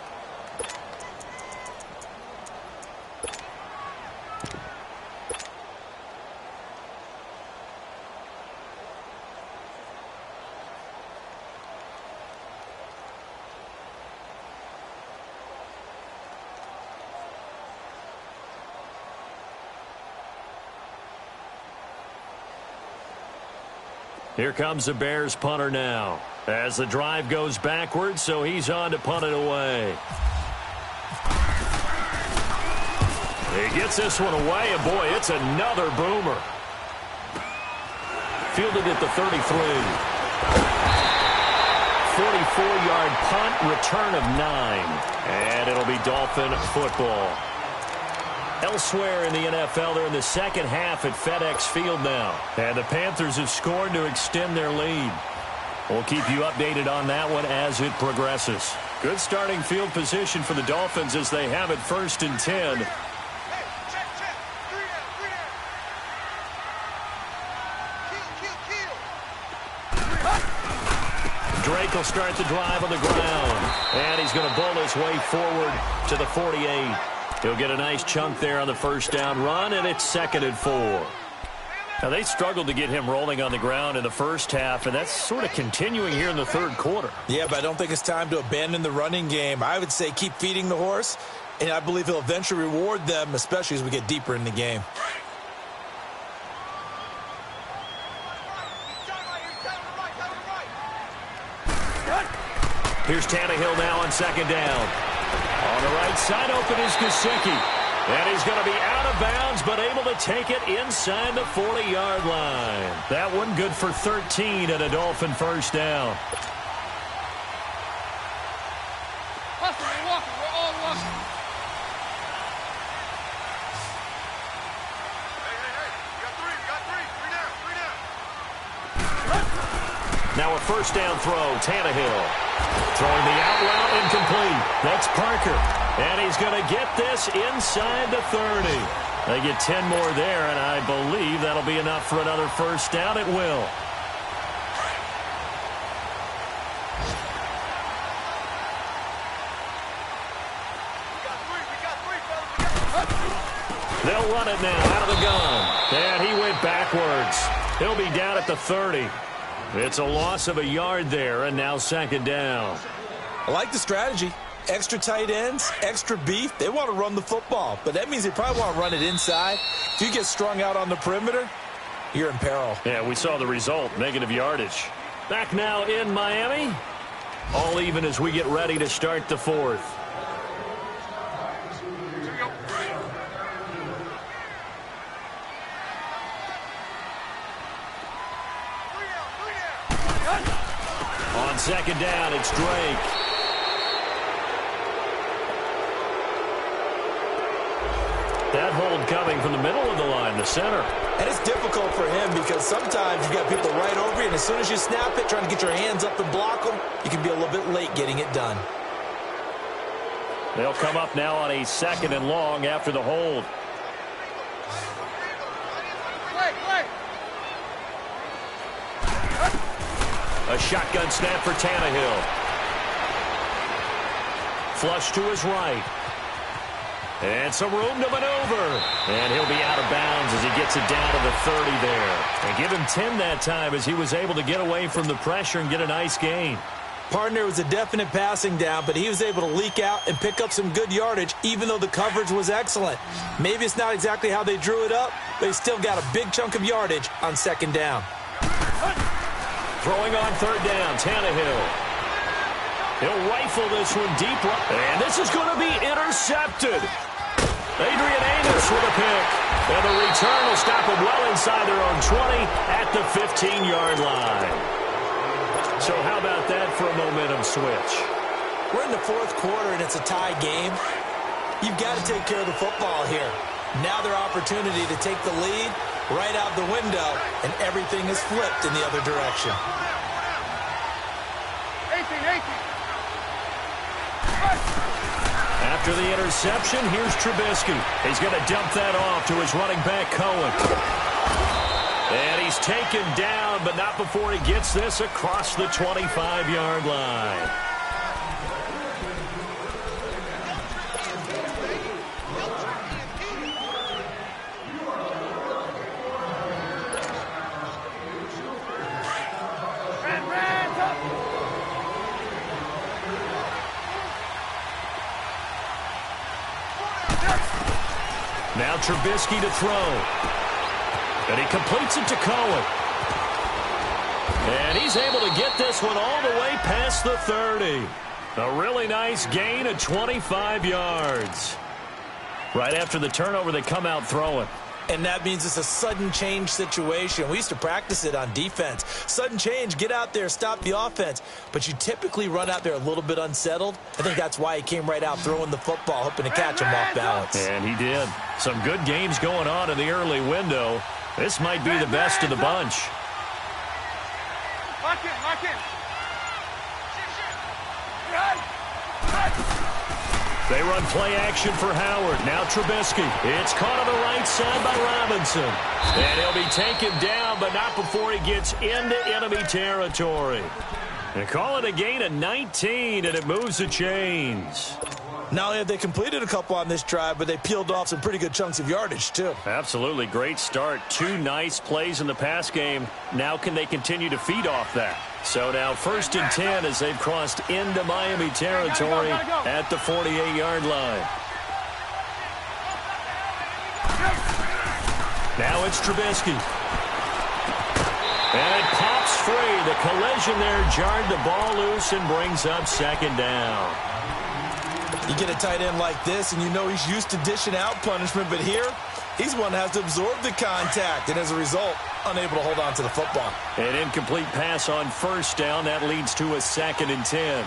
Here comes the Bears punter now as the drive goes backwards, so he's on to punt it away. He gets this one away, and boy, it's another boomer. Fielded at the 33. 44-yard punt, return of 9. And it'll be Dolphin football. Elsewhere in the NFL, they're in the second half at FedEx Field now. And the Panthers have scored to extend their lead. We'll keep you updated on that one as it progresses. Good starting field position for the Dolphins as they have it 1st and 10. Hey, check. 3 down. Kill. Drake will start the drive on the ground. And he's going to bull his way forward to the 48. He'll get a nice chunk there on the first down run, and it's 2nd and 4. Now, they struggled to get him rolling on the ground in the first half, and that's sort of continuing here in the third quarter. Yeah, but I don't think it's time to abandon the running game. I would say keep feeding the horse, and I believe he'll eventually reward them, especially as we get deeper in the game. Here's Tannehill now on 2nd down. On the right side, open is Gesicki. And he's going to be out of bounds, but able to take it inside the 40-yard line. That one good for 13 and a Dolphin first down. Hustle, we're walking. We're all walking. Hey. We got three. 3 down. Now a first down throw, Tannehill. Throwing the out route incomplete. That's Parker. And he's going to get this inside the 30. They get 10 more there, and I believe that'll be enough for another first down. It will. We got three, fellas. They'll run it now out of the gun. And he went backwards. He'll be down at the 30. It's a loss of a yard there, and now 2nd down. I like the strategy. Extra tight ends, extra beef. They want to run the football, but that means they probably want to run it inside. If you get strung out on the perimeter, you're in peril. Yeah, we saw the result, negative yardage. Back now in Miami. All even as we get ready to start the 4th. On 2nd down, it's Drake. That hold coming from the middle of the line, the center. And it's difficult for him because sometimes you've got people right over you, and as soon as you snap it, trying to get your hands up and block them, you can be a little bit late getting it done. They'll come up now on a 2nd and long after the hold. Play. A shotgun snap for Tannehill. Flush to his right. And some room to maneuver. And he'll be out of bounds as he gets it down to the 30 there. And give him 10 that time as he was able to get away from the pressure and get a nice gain. Partner was a definite passing down, but he was able to leak out and pick up some good yardage, even though the coverage was excellent. Maybe it's not exactly how they drew it up, but he still got a big chunk of yardage on 2nd down. Throwing on 3rd down, Tannehill. He'll rifle this one deep. And this is going to be intercepted. Adrian Amos with a pick. And the return will stop them well inside their own 20 at the 15-yard line. So how about that for a momentum switch? We're in the 4th quarter, and it's a tie game. You've got to take care of the football here. Now their opportunity to take the lead right out the window, and everything is flipped in the other direction. 18. At After the interception, here's Trubisky. He's going to dump that off to his running back, Cohen. And he's taken down, but not before he gets this across the 25-yard line. Now Trubisky to throw. And he completes it to Cohen. And he's able to get this one all the way past the 30. A really nice gain of 25 yards. Right after the turnover, they come out throwing. And that means it's a sudden change situation. We used to practice it on defense. Sudden change, get out there, stop the offense. But you typically run out there a little bit unsettled. I think that's why he came right out throwing the football, hoping to catch him off balance. And he did. Some good games going on in the early window. This might be the best of the bunch. Lock in, lock in. They run play action for Howard. Now Trubisky. It's caught on the right side by Robinson. And he'll be taken down, but not before he gets into enemy territory. They call it a gain of 19, and it moves the chains. Not only have they completed a couple on this drive, but they peeled off some pretty good chunks of yardage, too. Absolutely. Great start. 2 nice plays in the pass game. Now can they continue to feed off that? So now 1st and 10 as they've crossed into Miami territory at the 48-yard line. Now it's Trubisky. And it pops free. The collision there jarred the ball loose and brings up 2nd down. You get a tight end like this, and you know he's used to dishing out punishment, but here, he's one that has to absorb the contact, and as a result, unable to hold on to the football. An incomplete pass on 1st down. That leads to a 2nd and 10.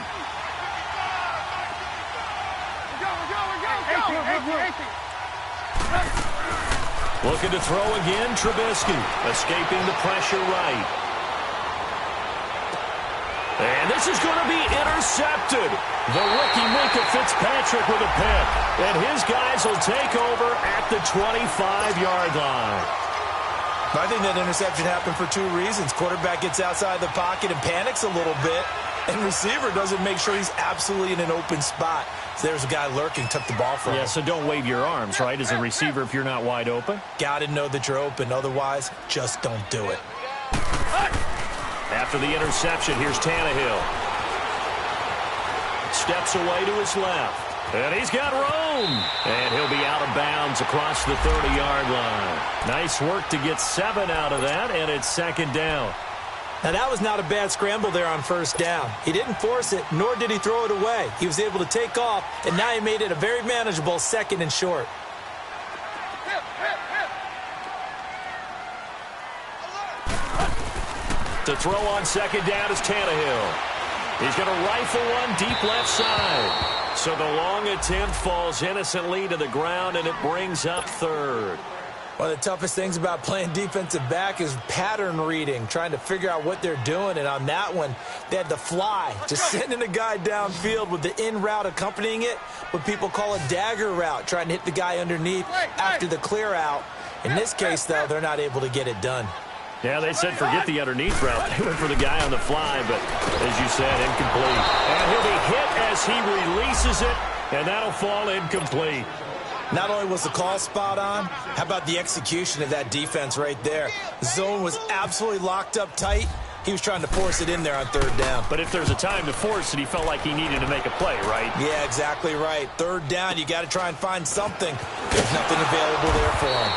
Looking to throw again, Trubisky. Escaping the pressure right. And this is going to be intercepted. The rookie Minkah Fitzpatrick with a pick. And his guys will take over at the 25-yard line. I think that interception happened for 2 reasons. Quarterback gets outside the pocket and panics a little bit. And receiver doesn't make sure he's absolutely in an open spot. So there's a guy lurking, took the ball from him. Yeah, so don't wave your arms, right, as a receiver if you're not wide open. Got to know that you're open. Otherwise, just don't do it. After the interception, here's Tannehill. Steps away to his left. And he's got room. And he'll be out of bounds across the 30-yard line. Nice work to get 7 out of that, and it's 2nd down. Now, that was not a bad scramble there on 1st down. He didn't force it, nor did he throw it away. He was able to take off, and now he made it a very manageable 2nd and short. To throw on 2nd down is Tannehill. He's going to rifle one deep left side. So the long attempt falls innocently to the ground, and it brings up 3rd. One of the toughest things about playing defensive back is pattern reading, trying to figure out what they're doing. And on that one, they had the fly, just sending a guy downfield with the in route accompanying it, what people call a dagger route, trying to hit the guy underneath after the clear out. In this case, though, they're not able to get it done. Yeah, they said forget the underneath route. They went for the guy on the fly, but as you said, incomplete. And he'll be hit as he releases it, and that'll fall incomplete. Not only was the call spot on, how about the execution of that defense right there? The zone was absolutely locked up tight. He was trying to force it in there on 3rd down. But if there's a time to force it, he felt like he needed to make a play, right? Yeah, exactly right. 3rd down, you got to try and find something. There's nothing available there for him.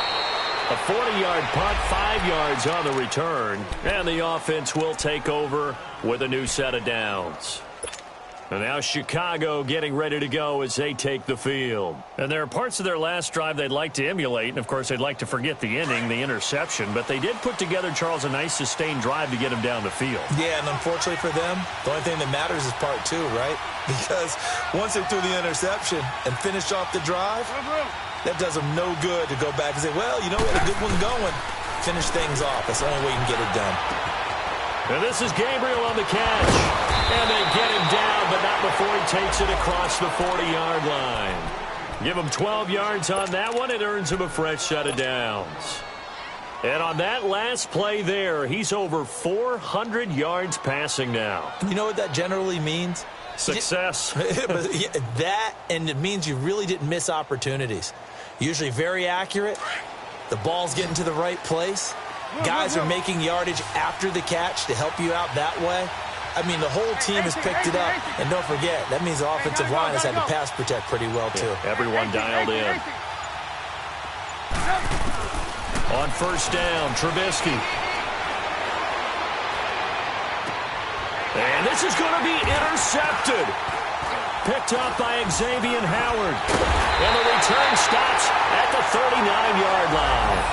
A 40-yard punt, 5 yards on the return. And the offense will take over with a new set of downs. And now Chicago getting ready to go as they take the field. And there are parts of their last drive they'd like to emulate. And, of course, they'd like to forget the inning, the interception. But they did put together, Charles, a nice sustained drive to get him down the field. Yeah, and unfortunately for them, the only thing that matters is part 2, right? Because once they threw the interception and finished off the drive, that does them no good to go back and say, well, you know, we had a good one going. Finish things off. That's the only way you can get it done. And this is Gabriel on the catch. And they get him down, but not before he takes it across the 40-yard line. Give him 12 yards on that one. It earns him a fresh set of downs. And on that last play there, he's over 400 yards passing now. You know what that generally means? Success. That, and it means you really didn't miss opportunities. Usually very accurate. The ball's getting to the right place. Guys are making yardage after the catch to help you out that way. I mean, the whole team has picked it up. And don't forget, that means the offensive line has had to pass protect pretty well, too. Yeah, everyone dialed in. On first down, Trubisky. And this is going to be intercepted. Picked up by Xavier Howard. And the return stops at the 39-yard line.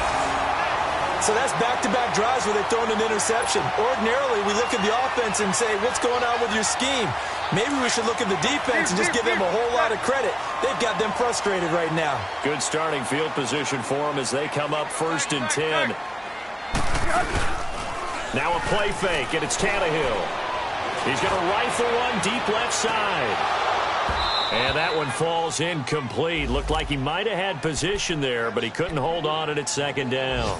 So that's back-to-back drives where they've thrown an interception. Ordinarily, we look at the offense and say, what's going on with your scheme? Maybe we should look at the defense and just give them a whole lot of credit. They've got them frustrated right now. Good starting field position for them as they come up 1st and 10. Now a play fake, and it's Tannehill. He's going to rifle one deep left side. And that one falls incomplete. Looked like he might have had position there, but he couldn't hold on at 2nd down.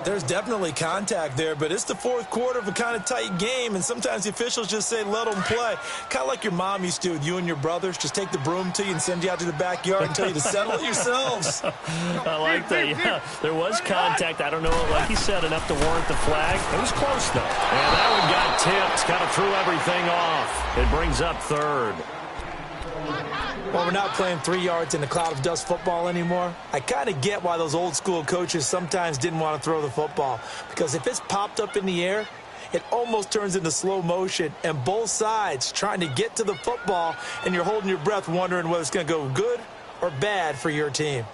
There's definitely contact there, but it's the fourth quarter of a kind of tight game, and sometimes the officials just say, let them play. Kind of like your mom used to with you and your brothers. Just take the broom to you and send you out to the backyard and tell you to settle it yourselves. I like that. Yeah, there was contact. I don't know, like he said, enough to warrant the flag. It was close, though. And that one got tipped. Kind of threw everything off. It brings up 3rd. Well, we're not playing 3 yards in a cloud of dust football anymore. I kind of get why those old school coaches sometimes didn't want to throw the football. Because if it's popped up in the air, it almost turns into slow motion. And both sides trying to get to the football, and you're holding your breath wondering whether it's going to go good or bad for your team.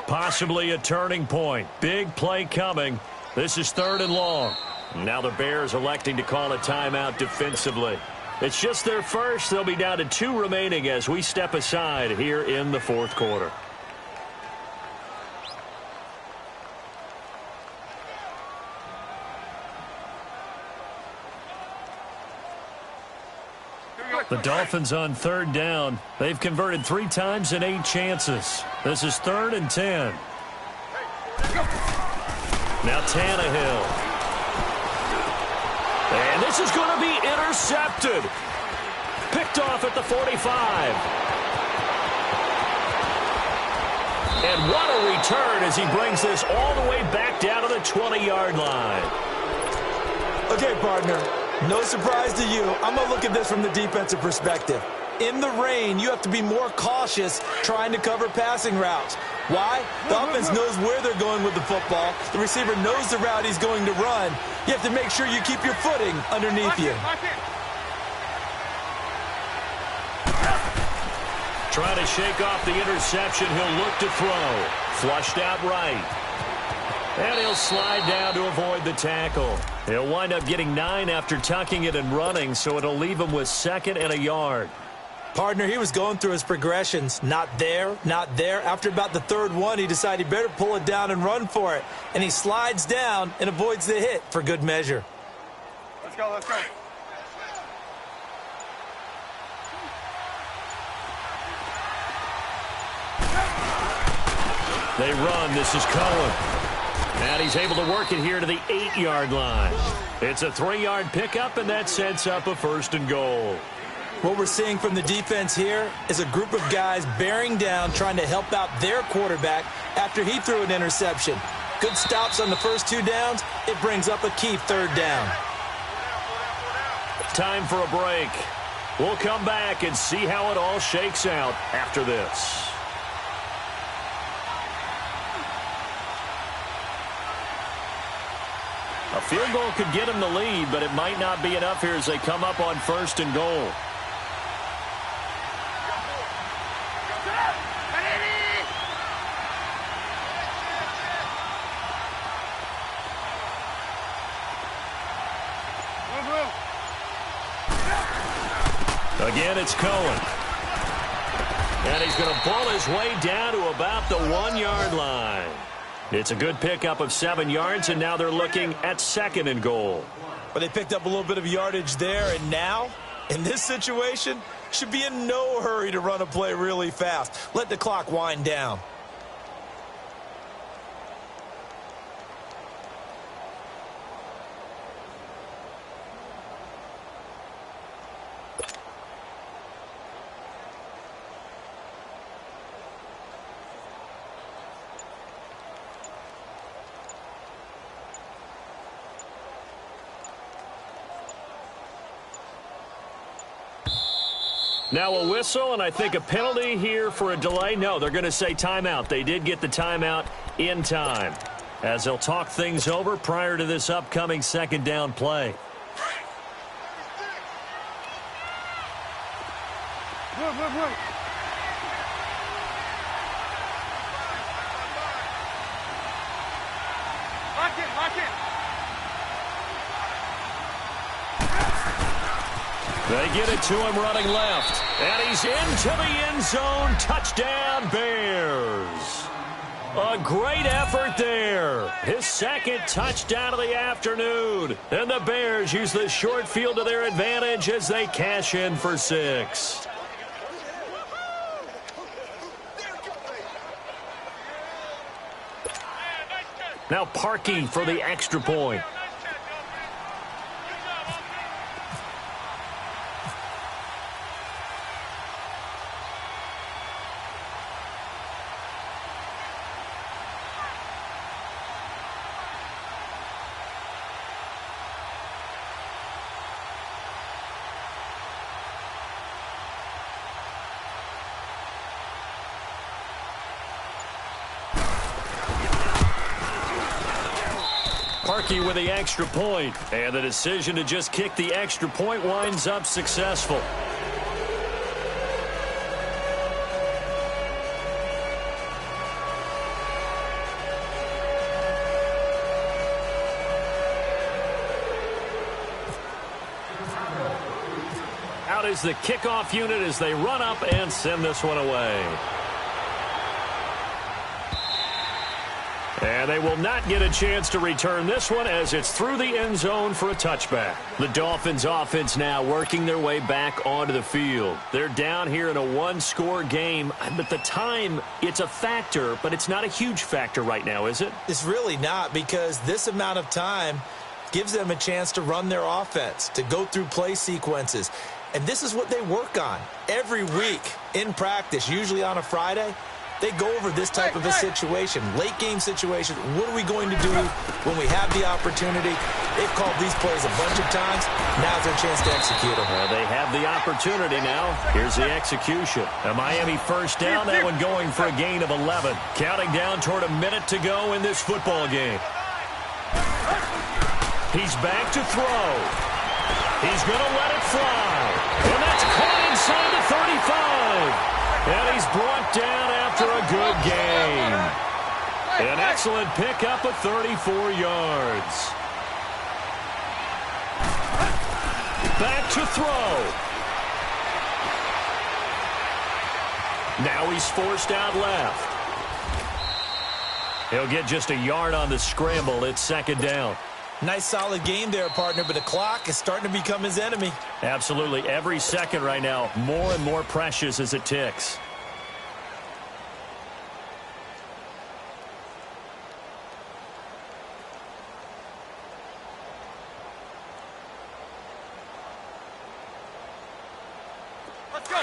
Possibly a turning point. Big play coming. This is 3rd and long. Now the Bears electing to call a timeout defensively. It's just their first. They'll be down to 2 remaining as we step aside here in the 4th quarter. The Dolphins on 3rd down. They've converted 3 times in 8 chances. This is 3rd and 10. Now Tannehill. And this is going to be intercepted. Picked off at the 45. And what a return as he brings this all the way back down to the 20-yard line. Okay, partner, no surprise to you. I'm going to look at this from the defensive perspective. In the rain, you have to be more cautious trying to cover passing routes. Why? The offense knows where they're going with the football. The receiver knows the route he's going to run. You have to make sure you keep your footing underneath you. Trying to shake off the interception. He'll look to throw. Flushed out right. And he'll slide down to avoid the tackle. He'll wind up getting 9 after tucking it and running, so it'll leave him with 2nd and a yard. Partner, he was going through his progressions. Not there, not there. After about the 3rd one, he decided he better pull it down and run for it. And he slides down and avoids the hit for good measure. Let's go, let's go. They run. This is Cohen. And he's able to work it here to the 8-yard line. It's a 3-yard pickup, and that sets up a 1st and goal. What we're seeing from the defense here is a group of guys bearing down, trying to help out their quarterback after he threw an interception. Good stops on the first 2 downs. It brings up a key 3rd down. Time for a break. We'll come back and see how it all shakes out after this. A field goal could get him the lead, but it might not be enough here as they come up on 1st and goal. Again, it's Cohen. And he's going to pull his way down to about the 1-yard line. It's a good pickup of 7 yards, and now they're looking at 2nd and goal. But they picked up a little bit of yardage there, and now, in this situation, should be in no hurry to run a play really fast. Let the clock wind down. Now a whistle, and I think a penalty here for a delay. No, they're going to say timeout. They did get the timeout in time, as they'll talk things over prior to this upcoming second down play. They get it to him running left. And he's into the end zone. Touchdown, Bears. A great effort there. His second touchdown of the afternoon. And the Bears use the short field to their advantage as they cash in for 6. Now Parkey for the extra point. Parkey with the extra point, and the decision to just kick the extra point winds up successful. Out is the kickoff unit as they run up and send this one away. And they will not get a chance to return this one as it's through the end zone for a touchback. The Dolphins offense now working their way back onto the field. They're down here in a one-score game, but the time, it's a factor, but it's not a huge factor right now, is it? It's really not, because this amount of time gives them a chance to run their offense, to go through play sequences. And this is what they work on every week in practice, usually on a Friday. They go over this type of a situation, late game situation. What are we going to do when we have the opportunity? They've called these plays a bunch of times. Now's their chance to execute them. They have the opportunity now. Here's the execution. A Miami first down, that one going for a gain of 11. Counting down toward a minute to go in this football game. He's back to throw. He's going to let it fly. And that's caught inside the 35. And he's brought down after a good gain. An excellent pickup of 34 yards. Back to throw. Now he's forced out left. He'll get just a yard on the scramble. It's second down. Nice solid game there, partner, but the clock is starting to become his enemy. Absolutely. Every second right now, more and more precious as it ticks. Let's go.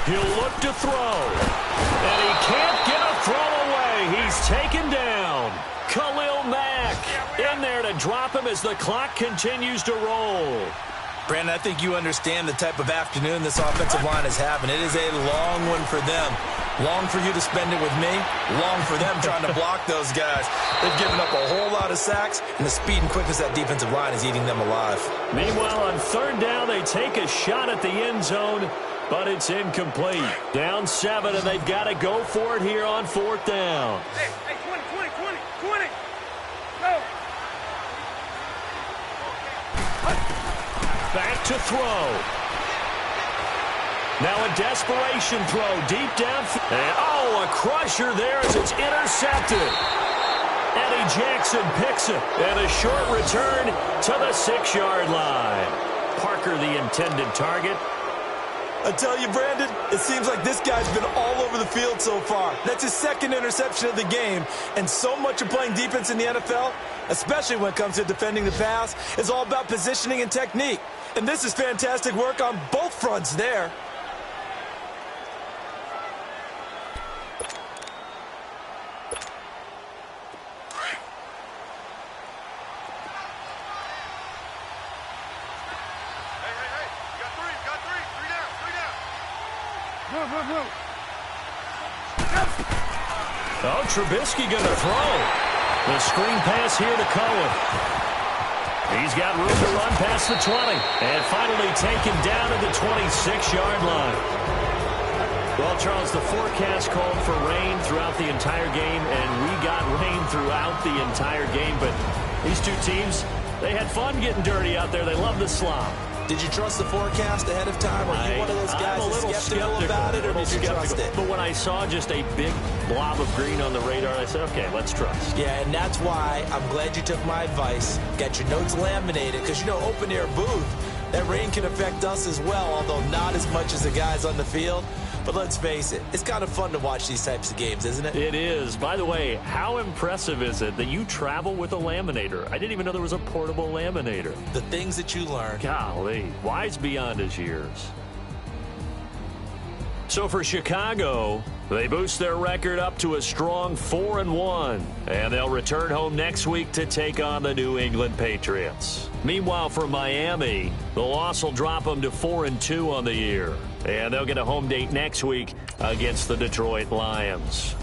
He'll look to throw. And he can't get a throw away. He's taken down. Khalil Mack in there to drop him as the clock continues to roll. Brandon, I think you understand the type of afternoon this offensive line is having. It is a long one for them. Long for you to spend it with me. Long for them trying to block those guys. They've given up a whole lot of sacks, and the speed and quickness of that defensive line is eating them alive. Meanwhile, on third down, they take a shot at the end zone, but it's incomplete. Down 7, and they've got to go for it here on fourth down. Hey, 20. Go. Back to throw. Now a desperation throw deep down. And, Oh, a crusher there as it's intercepted. Eddie Jackson picks it. And a short return to the 6-yard line. Parker, the intended target. I tell you, Brandon, it seems like this guy's been all over the field so far. That's his second interception of the game. And so much of playing defense in the NFL, especially when it comes to defending the pass, is all about positioning and technique. And this is fantastic work on both fronts there. Oh, Trubisky going to throw. The screen pass here to Cohen. He's got room to run past the 20. And finally taken down at the 26-yard line. Well, Charles, the forecast called for rain throughout the entire game, and we got rain throughout the entire game. But these two teams, they had fun getting dirty out there. They love the slop. Did you trust the forecast ahead of time? Are you one of those guys that's skeptical about it, or did you trust it? But when I saw just a big blob of green on the radar, I said, okay, let's trust. Yeah, and that's why I'm glad you took my advice. Got your notes laminated, because, you know, open-air booth, that rain can affect us as well, although not as much as the guys on the field. But let's face it, it's kind of fun to watch these types of games, isn't it? It is. By the way, how impressive is it that you travel with a laminator? I didn't even know there was a portable laminator. The things that you learn. Golly, wise beyond his years. So for Chicago, they boost their record up to a strong 4-1, and they'll return home next week to take on the New England Patriots. Meanwhile, for Miami, the loss will drop them to 4-2 on the year, and they'll get a home date next week against the Detroit Lions.